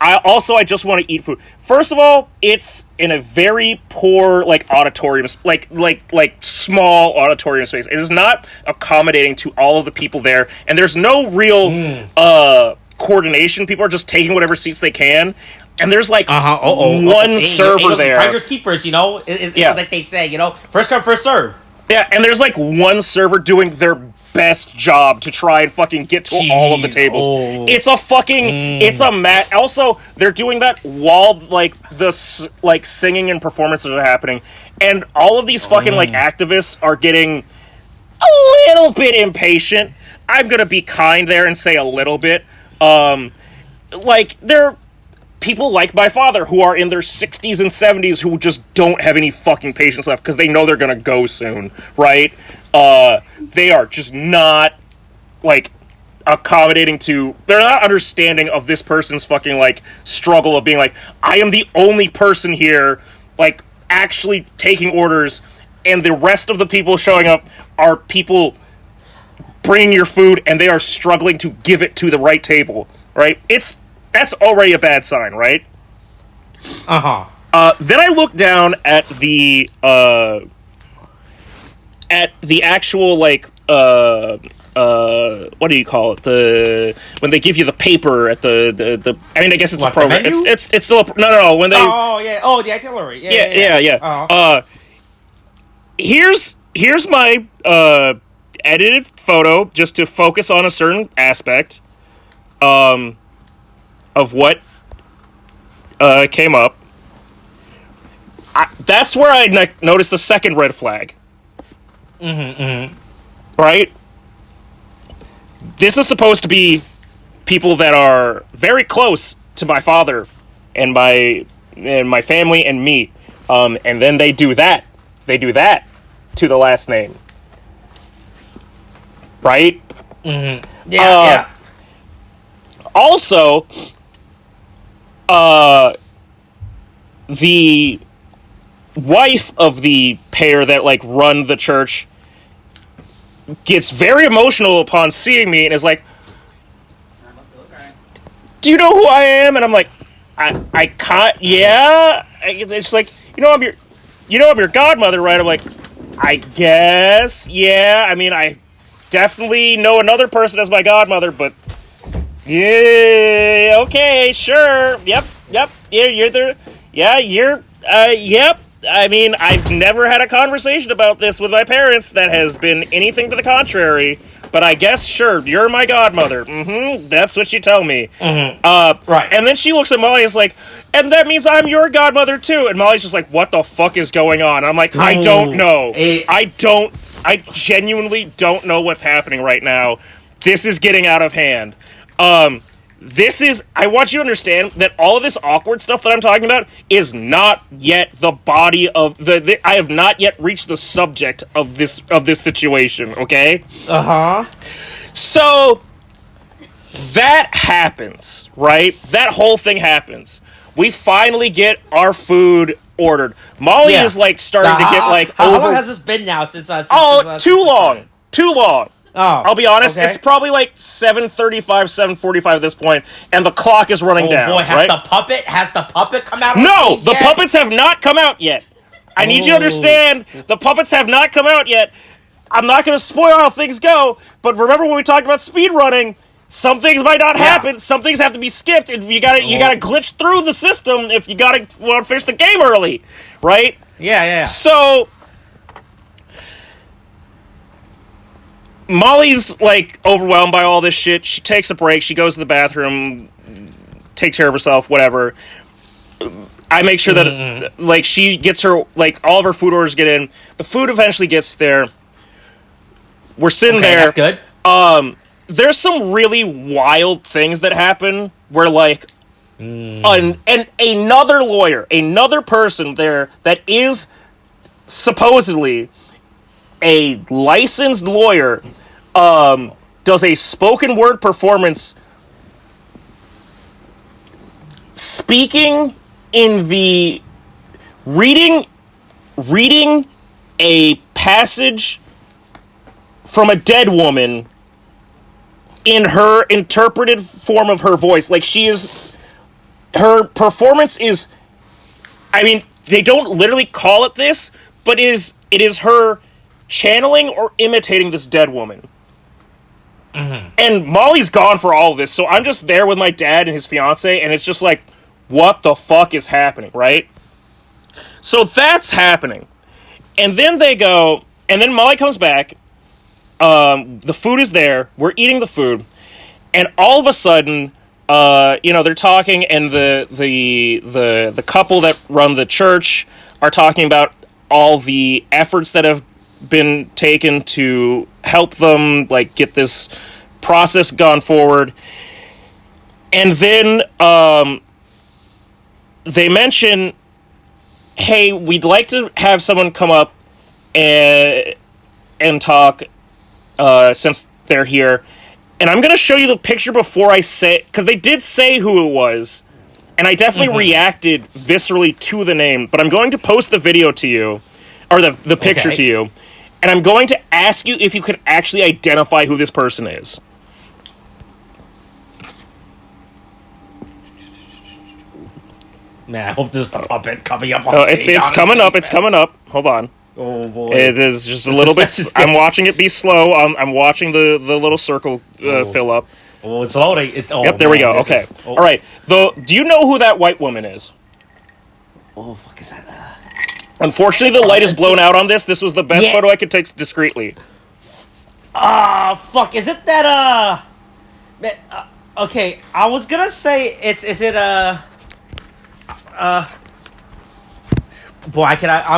C: I just want to eat food. First of all, it's in a very poor, like, auditorium, like small auditorium space. It is not accommodating to all of the people there, and there's no real coordination. People are just taking whatever seats they can, and there's like one server there.
B: Finders keepers, you know, is like they say, you know, first come, first serve.
C: Yeah, and there's like one server doing their best job to try and fucking get to all of the tables. It's a fucking... It's a mat. Also, they're doing that while, like, the singing and performances are happening. And all of these fucking, like, activists are getting a little bit impatient. I'm gonna be kind there and say a little bit. Like, they're people like my father who are in their 60s and 70s who just don't have any fucking patience left because they know they're gonna go soon, right? They are just not, like, accommodating to... They're not understanding of this person's fucking, like, struggle of being like, I am the only person here, like, actually taking orders, and the rest of the people showing up are people bringing your food, and they are struggling to give it to the right table, right? That's already a bad sign, right? Then I look down at the actual, like, what do you call it? When they give you the paper at the I mean, I guess it's a program. It's still no, when they...
B: the itinerary.
C: Yeah. Here's my edited photo just to focus on a certain aspect of what came up. That's where I noticed the second red flag. Right? This is supposed to be people that are very close to to my father and my family and me. And then they do that. They do that to the last name. Right?
B: Mm-hmm. Yeah.
C: Also, the wife of the pair that like run the church gets very emotional upon seeing me and is like, "Do you know who I am?" And I'm like, "I can't." Yeah, it's like, I'm your godmother, right? I'm like, I guess, yeah. I mean, I definitely know another person as my godmother, but yeah, okay, sure, yep, yeah, you're the, yeah, yep. I mean, I've never had a conversation about this with my parents that has been anything to the contrary, but I guess, sure, you're my godmother. Mm-hmm, that's what you tell me.
B: Mm-hmm. Right.
C: And then she looks at Molly and is like, and that means I'm your godmother too. And Molly's just like, what the fuck is going on? And I'm like, I don't know. I genuinely don't know what's happening right now. This is getting out of hand. I want you to understand that all of this awkward stuff that I'm talking about is not yet the body of I have not yet reached the subject of this situation, okay?
B: Uh-huh.
C: So that happens, right? That whole thing happens. We finally get our food ordered. Molly is like starting to get like
B: how long has this been now since
C: too long.
B: Oh,
C: I'll be honest,
B: okay.
C: It's probably like 7:35, 7:45 at this point, and the clock is running down.
B: Oh boy, has the puppet come out?
C: No, the puppets have not come out yet. I need you to understand, the puppets have not come out yet. I'm not going to spoil how things go, but remember when we talked about speedrunning, some things might not happen, some things have to be skipped, and you gotta glitch through the system if you want to finish the game early, right?
B: Yeah.
C: So Molly's like overwhelmed by all this shit. She takes a break. She goes to the bathroom, takes care of herself, whatever. I make sure that like she gets her like all of her food orders get in. The food eventually gets there. We're sitting there.
B: That's good.
C: There's some really wild things that happen where like another lawyer, another person there that is supposedly a licensed lawyer, does a spoken word performance speaking in the reading a passage from a dead woman in her interpreted form of her voice. Like her performance is, I mean, they don't literally call it this, but it is her channeling or imitating this dead woman. Mm-hmm. And Molly's gone for all of this, so I'm just there with my dad and his fiance, and it's just like, what the fuck is happening, right? So that's happening. And then and then Molly comes back, the food is there, we're eating the food, and all of a sudden, they're talking, and the couple that run the church are talking about all the efforts that have been taken to help them like get this process gone forward. And then they mention, hey, we'd like to have someone come up and talk since they're here. And I'm going to show you the picture before I say, because they did say who it was, and I definitely reacted viscerally to the name, but I'm going to post the video to you, or the picture to you, and I'm going to ask you if you can actually identify who this person is.
B: Man, I hope there's a puppet coming up on
C: stage. It's coming up. It's coming up. Hold on.
B: Oh boy!
C: It is just a little bit. I'm watching it be slow. I'm watching the little circle fill up.
B: Oh, it's loading.
C: Yep, there we go. Okay. All right. Do you know who that white woman is?
B: Oh, fuck is that?
C: Unfortunately, the light is blown out on this. This was the best photo I could take discreetly.
B: Fuck. Is it that, okay, I was gonna say, I'm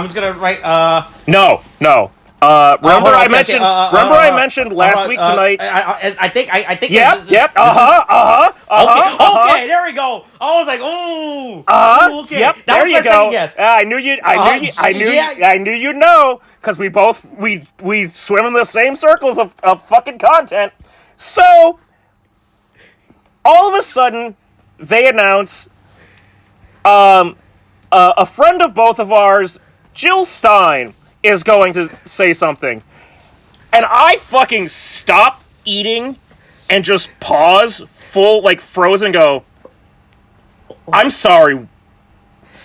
B: just gonna write,
C: No. Remember I mentioned last week tonight.
B: I think.
C: Yep.
B: Okay, there we go. know. I was like, ooh, okay.
C: Yep,
B: That
C: there
B: was
C: you
B: my
C: go.
B: second guess.
C: I knew you. I knew you'd know because we swim in the same circles of fucking content. So all of a sudden, they announce a friend of both of ours, Jill Stein, is going to say something, and I fucking stop eating and just pause, frozen, and go, I'm sorry.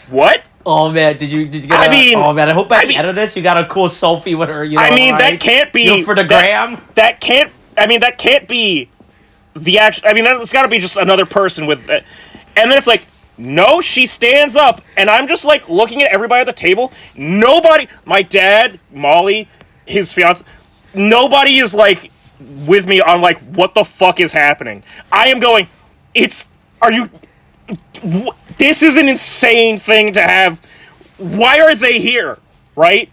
C: What?
B: Oh man, did you get? Oh man, I hope by the end of this you got a cool selfie with her. You know,
C: that can't be
B: for the gram.
C: That can't. That can't be the actual. That's got to be just another person with. And then it's like, no, she stands up, and I'm just like looking at everybody at the table. Nobody, my dad, Molly, his fiance, nobody is like with me on like what the fuck is happening. I am going. Are you? This is an insane thing to have. Why are they here? Right?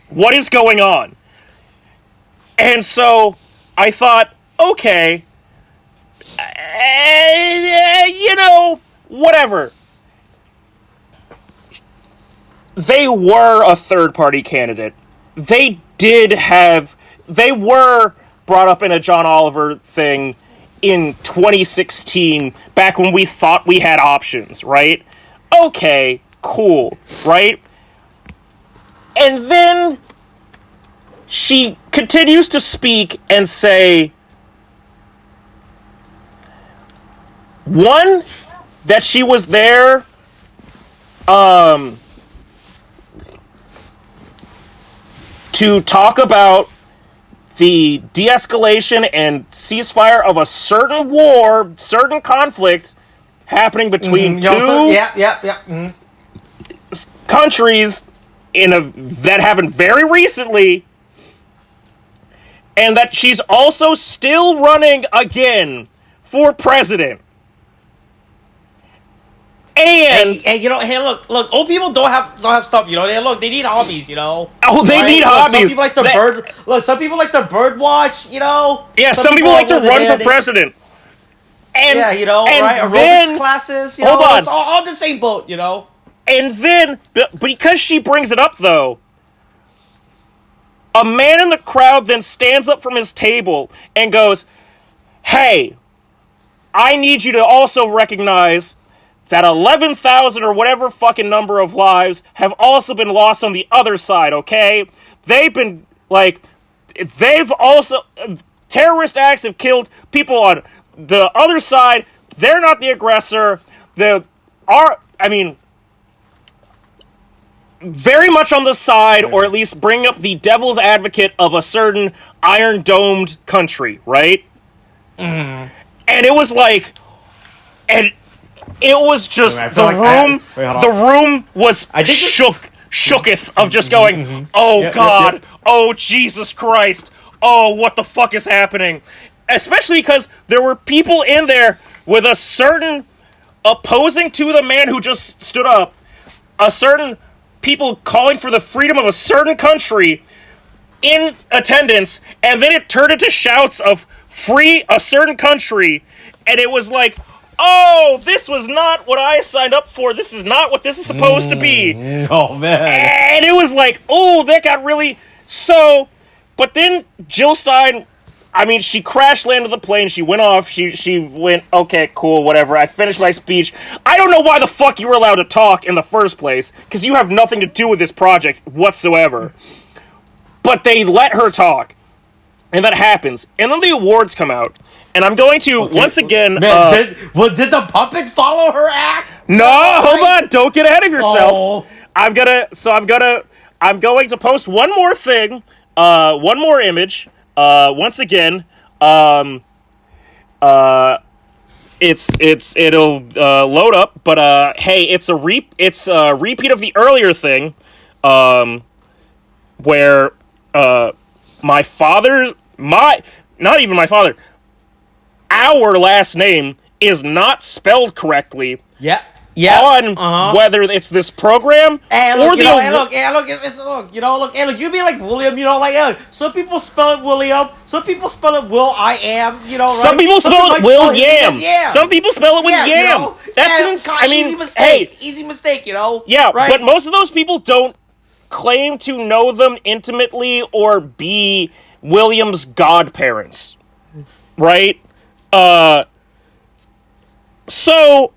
C: What is going on? And so I thought, okay, whatever. They were a third-party candidate. They were brought up in a John Oliver thing in 2016, back when we thought we had options, right? Okay, cool, right? And then she continues to speak and say, one, that she was there to talk about the de-escalation and ceasefire of a certain war, certain conflict happening between countries that happened very recently, and that she's also still running again for president. And
B: hey, look, old people don't have stuff, they need hobbies,
C: Oh, they need hobbies.
B: Some people like to bird watch,
C: Yeah, some people like to run for president. And,
B: aerobics classes,
C: hold on.
B: It's all on the same boat,
C: And then, because she brings it up, though, a man in the crowd then stands up from his table and goes, hey, I need you to also recognize that 11,000 or whatever fucking number of lives have also been lost on the other side, okay? Terrorist acts have killed people on the other side. They're not the aggressor. Very much on the side, or at least bring up the devil's advocate of a certain iron-domed country, right?
B: Mm.
C: And it was like, and it was just the room was shooketh of just going, oh God, oh Jesus Christ, oh what the fuck is happening? Especially because there were people in there with a certain opposing to the man who just stood up, a certain people calling for the freedom of a certain country in attendance, and then it turned into shouts of free a certain country, and it was like, oh, this was not what I signed up for. This is not what this is supposed to be.
B: Oh, man.
C: And it was like, oh, that got really... So, but then Jill Stein, she crash landed the plane. She went off. She went, okay, cool, whatever. I finished my speech. I don't know why the fuck you were allowed to talk in the first place, because you have nothing to do with this project whatsoever. But they let her talk. And that happens. And then the awards come out. And I'm going to, once again...
B: Man, did the puppet follow her act?
C: No, hold on. Don't get ahead of yourself.
B: Oh.
C: I'm going to post one more thing. One more image. Once again, it'll load up. But hey, it's a repeat of the earlier thing, where not even my father, our last name is not spelled correctly.
B: Yeah.
C: on whether it's this program or the
B: you be like William, some people spell it William, some people spell it Will I am, right?
C: Some people spell it Will Yam. Some people spell it with Yam.
B: That's easy mistake,
C: Yeah, right? But most of those people don't claim to know them intimately or be William's godparents, right? So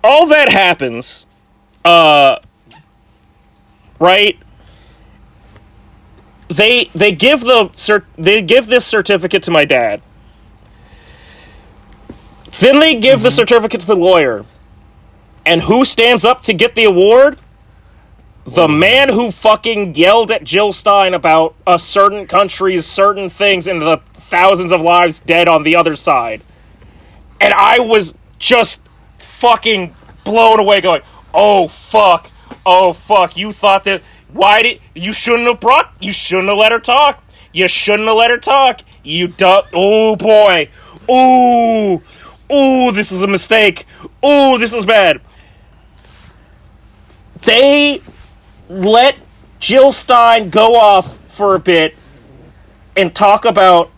C: all that happens, right? They give this certificate to my dad. Then they give the certificate to the lawyer. And who stands up to get the award? The man who fucking yelled at Jill Stein about a certain country's certain things and the thousands of lives dead on the other side. And I was just fucking blown away going, oh fuck, you thought that, you shouldn't have let her talk. You shouldn't have let her talk. Oh boy. Ooh, this is a mistake. Ooh, this is bad. They let Jill Stein go off for a bit and talk about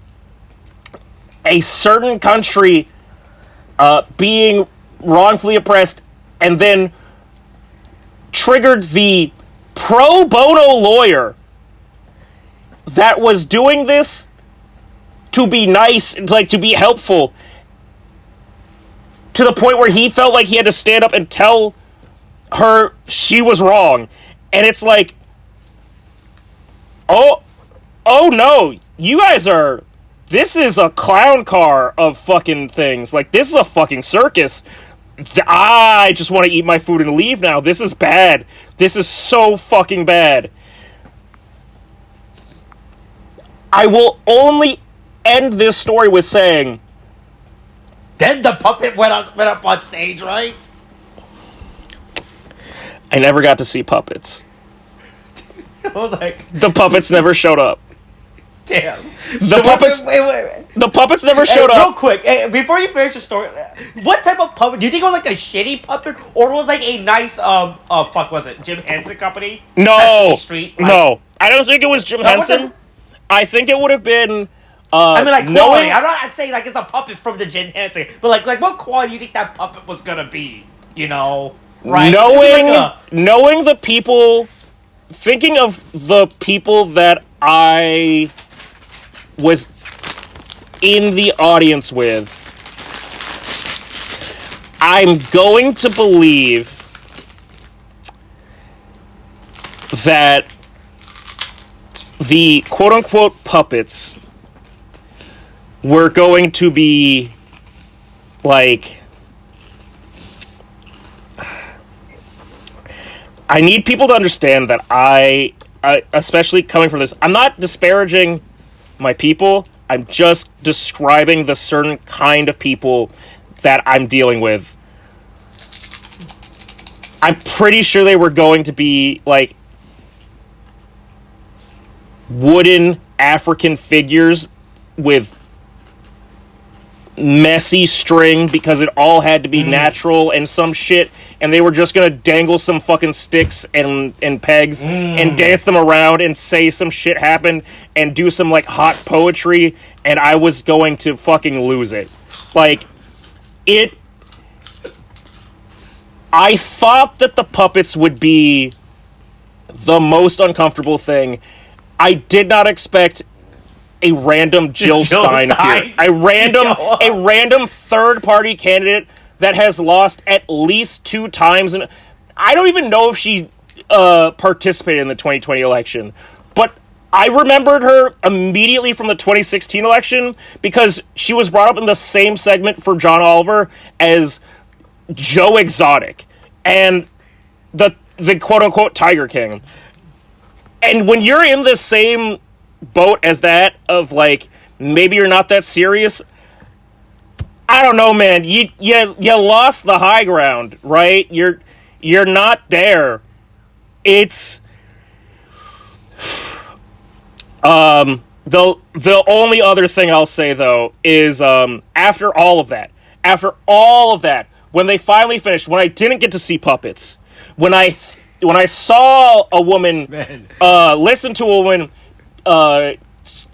C: a certain country being wrongfully oppressed, and then triggered the pro bono lawyer that was doing this to be nice, like to be helpful, to the point where he felt like he had to stand up and tell her she was wrong. And it's like, oh no, you guys are, this is a clown car of fucking things. Like, this is a fucking circus. I just want to eat my food and leave now. This is bad. This is so fucking bad. I will only end this story with saying,
B: then the puppet went up on stage, right?
C: I never got to see puppets.
B: I was like,
C: the puppets never showed up.
B: Damn.
C: The puppets never showed up.
B: Real quick, before you finish the story, what type of puppet? Do you think it was like a shitty puppet, or it was like a nice was it Jim Henson Company?
C: No,
B: Street,
C: no, I don't think it was Jim Henson. I think it would have been.
B: I mean, like quality. I'm not saying like it's a puppet from the Jim Henson, but like what quality do you think that puppet was gonna be? Right?
C: Knowing the people, thinking of the people that I was in the audience with, I'm going to believe that the quote-unquote puppets were going to be like, I need people to understand that I especially coming from this, I'm not disparaging my people, I'm just describing the certain kind of people that I'm dealing with. I'm pretty sure they were going to be like wooden African figures with messy string because it all had to be natural and some shit, and they were just gonna dangle some fucking sticks and pegs and dance them around and say some shit happened and do some like hot poetry, and I was going to fucking lose it. Like, I thought that the puppets would be the most uncomfortable thing. I did not expect a random Jill Stein appear. A random third-party candidate that has lost at least 2 times. And I don't even know if she participated in the 2020 election. But I remembered her immediately from the 2016 election because she was brought up in the same segment for John Oliver as Joe Exotic and the quote-unquote Tiger King. And when you're in the same boat as that of like maybe you're not that serious, I don't know, man, you lost the high ground, right? You're not there. It's the only other thing I'll say though is after all of that, when they finally finished, when I didn't get to see puppets, when I saw a woman listen to a woman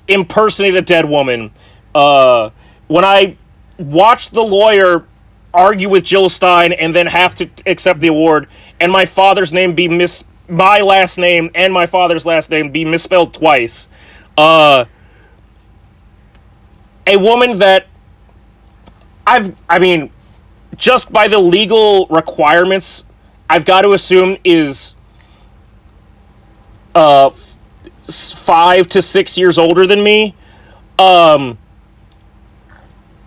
C: impersonate a dead woman, when I watched the lawyer argue with Jill Stein and then have to accept the award, and my father's name be my last name and my father's last name be misspelled twice. A woman that just by the legal requirements, I've got to assume is 5 to 6 years older than me,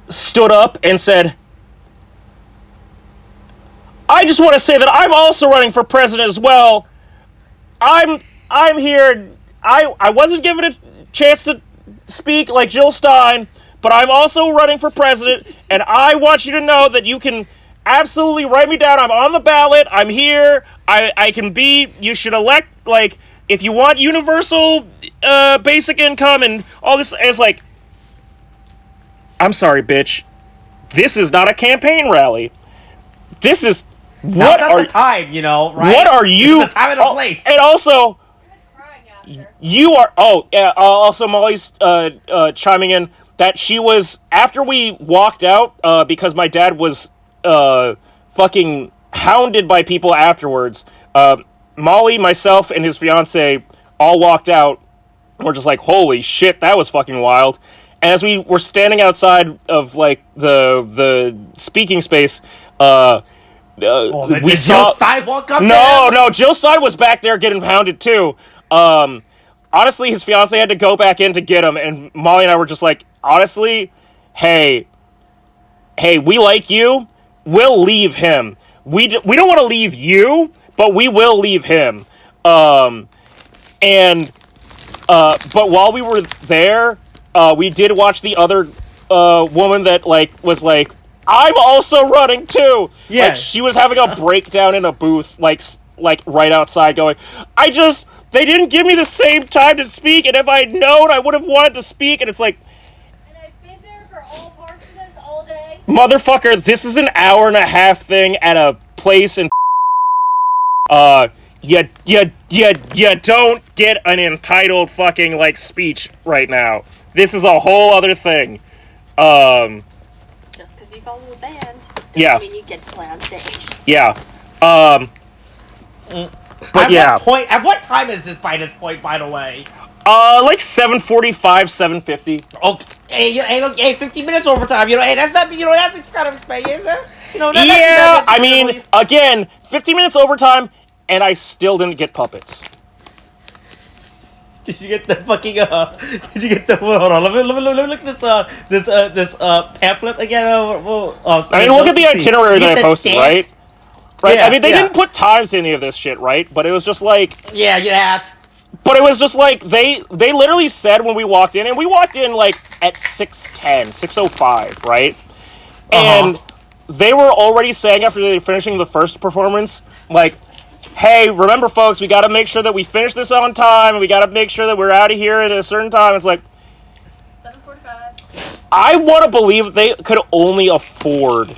C: stood up and said, I just want to say that I'm also running for president as well. I'm here. I wasn't given a chance to speak like Jill Stein, but I'm also running for president, and I want you to know that you can absolutely write me down. I'm on the ballot. I'm here. I can be. You should elect, like, if you want universal basic income and all this. It's like, I'm sorry, bitch. This is not a campaign rally. This is
B: what are the time, you know? Right?
C: What are you?
B: It's the time and the place.
C: And also, you are. Oh, also Molly's chiming in that she was after we walked out because my dad was fucking hounded by people afterwards. Molly, myself, and his fiance all walked out. We're just like, holy shit, that was fucking wild. And as we were standing outside of like the speaking space, we saw
B: Jill Stein walk up.
C: No, Jill Stein was back there getting hounded too. Honestly, his fiance had to go back in to get him, and Molly and I were just like, honestly, hey, we like you. We'll leave him. We don't want to leave you, but we will leave him. But while we were there, we did watch the other woman that was like, I'm also running too.
B: Yeah,
C: like she was having a breakdown in a booth, like right outside, going, they didn't give me the same time to speak, and if I'd known, I would have wanted to speak. And it's like,
D: and I've been there for all parts of this all day.
C: Motherfucker, this is an hour and a half thing at a place in. You don't get an entitled fucking like speech right now. This is a whole other thing.
D: Just because you follow the band,
C: yeah,
D: doesn't mean you get to play on stage.
C: Yeah. But
B: at what time is this by this point, by the way?
C: Like 7:45, 7:50.
B: Okay, hey, 15 minutes overtime. You know, hey, that's not, you know, that's kind of experience, you know.
C: I mean, again, 15 minutes overtime, and I still didn't get puppets.
B: Did you get the fucking Did you get the? Hold on, let me look at this pamphlet again.
C: I mean, look at the itinerary that I posted, right? Right. Yeah, I mean, they didn't put times to any of this shit, right? But it was just like,
B: yeah.
C: But it was just like they literally said when we walked in, and we walked in like at 6:10, 6:05, right? And they were already saying after they were finishing the first performance, like, hey, remember, folks, we got to make sure that we finish this on time, and we got to make sure that we're out of here at a certain time. It's like
D: 7:45.
C: I want to believe they could only afford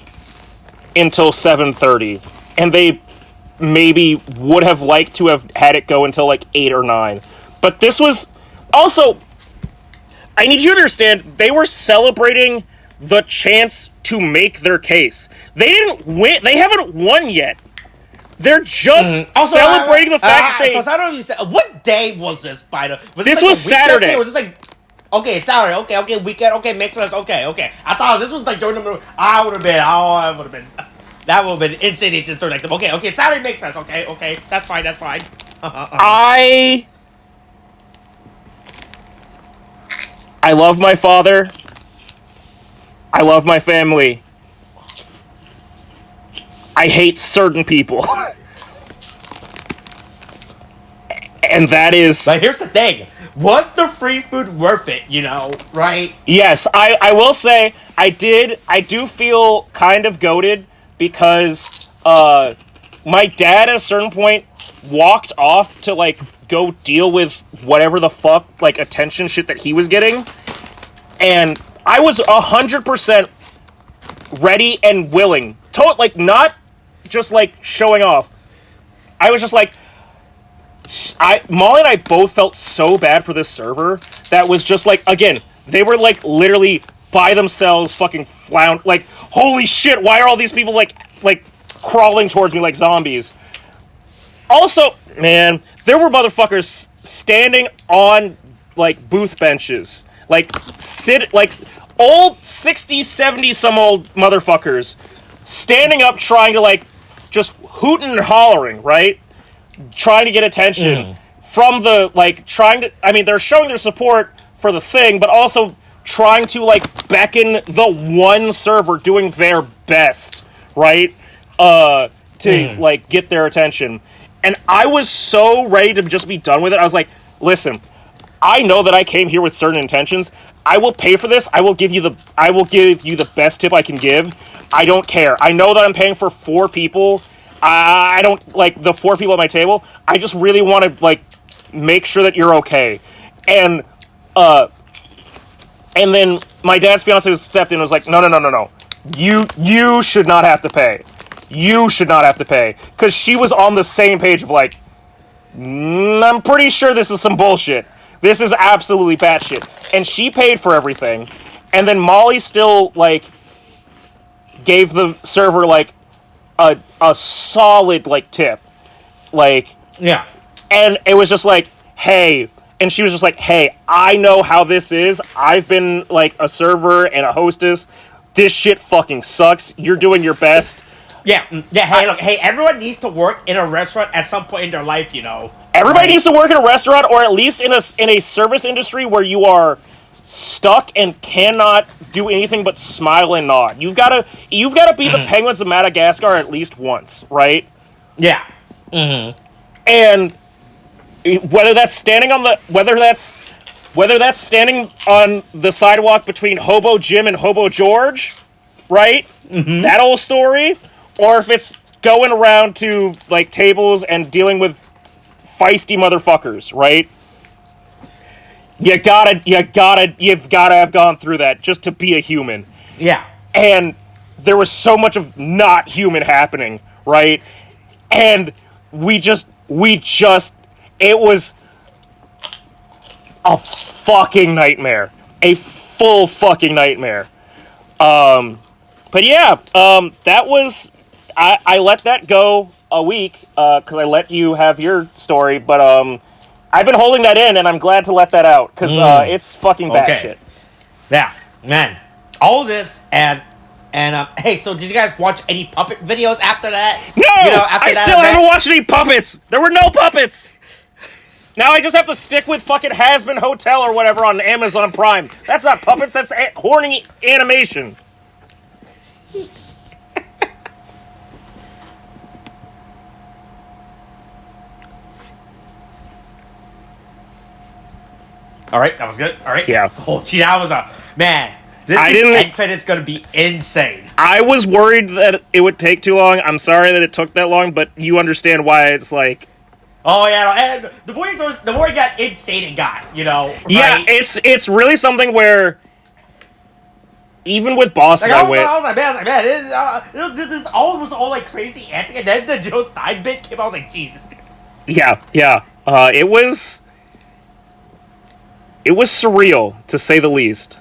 C: until 7:30, and they maybe would have liked to have had it go until like 8 or 9. But this was also, I need you to understand, they were celebrating the chance to make their case. They didn't win. They haven't won yet. They're just celebrating the fact that they.
B: So I don't even. What day was this, Spider?
C: This was Saturday.
B: Or was this like? Okay, Saturday. Okay, weekend. Okay, makes sense. Okay. I thought this was like during the. I would have been. That would have been insane if this during like. Okay. Saturday makes sense. Okay. That's fine.
C: I love my father. I love my family. I hate certain people. And that is...
B: But here's the thing. Was the free food worth it, you know, right?
C: Yes, I will say, I do feel kind of goated because my dad at a certain point walked off to, like, go deal with whatever the fuck, like, attention shit that he was getting. And I was 100% ready and willing like, not just, like, showing off. I was just like, Molly and I both felt so bad for this server that was just like, again, they were like literally by themselves fucking like, holy shit, why are all these people like crawling towards me like zombies? Also, man, there were motherfuckers standing on like booth benches, like old 60, 70 some old motherfuckers standing up trying to like just hooting and hollering, right? Trying to get attention from the, like, they're showing their support for the thing, but also trying to, like, beckon the one server doing their best, right? To, like, get their attention. And I was so ready to just be done with it. I was like, listen, I know that I came here with certain intentions. I will pay for this. I will give you the best tip I can give. I don't care. I know that I'm paying for 4 people. I don't, like, the 4 people at my table. I just really want to, like, make sure that you're okay. And then my dad's fiance stepped in and was like, no. You should not have to pay. You should not have to pay. Because she was on the same page of, like, I'm pretty sure this is some bullshit. This is absolutely batshit. And she paid for everything. And then Molly still, like, gave the server, like, a solid, like, tip. Like...
B: Yeah.
C: And it was just like, hey... And she was just like, hey, I know how this is. I've been, like, a server and a hostess. This shit fucking sucks. You're doing your best.
B: Yeah, hey, look, hey, everyone needs to work in a restaurant at some point in their life, you know.
C: Everybody needs to work in a restaurant, or at least in a service industry where you are stuck and cannot do anything but smile and nod. You've got to be the Penguins of Madagascar at least once, right?
B: Yeah. Mm-hmm.
C: And whether that's standing on the sidewalk between Hobo Jim and Hobo George, right? Mm-hmm. That old story, or if it's going around to like tables and dealing with feisty motherfuckers, right? You've gotta have gone through that just to be a human.
B: Yeah.
C: And there was so much of not human happening, right? And we just, it was a fucking nightmare. A full fucking nightmare. But yeah, that was, I let that go a week, because I let you have your story, but, I've been holding that in, and I'm glad to let that out, because it's fucking batshit.
B: Yeah, man. All this, and hey, so did you guys watch any puppet videos after that?
C: No! I still haven't watched any puppets! There were no puppets! Now I just have to stick with fucking Hazbin Hotel or whatever on Amazon Prime. That's not puppets, that's horny animation.
B: All right, that was good. All right.
C: Yeah.
B: Oh, gee, that was a... Man, this end credit's going to be insane.
C: I was worried that it would take too long. I'm sorry that it took that long, but you understand why it's like...
B: Oh, yeah, and the more it got insane it got, you know? Right?
C: Yeah, it's really something where... Even with Boston,
B: I was like, man, this is almost all like crazy antic, and then the Joe Stein bit came. I was like, Jesus.
C: Yeah. It was surreal, to say the least.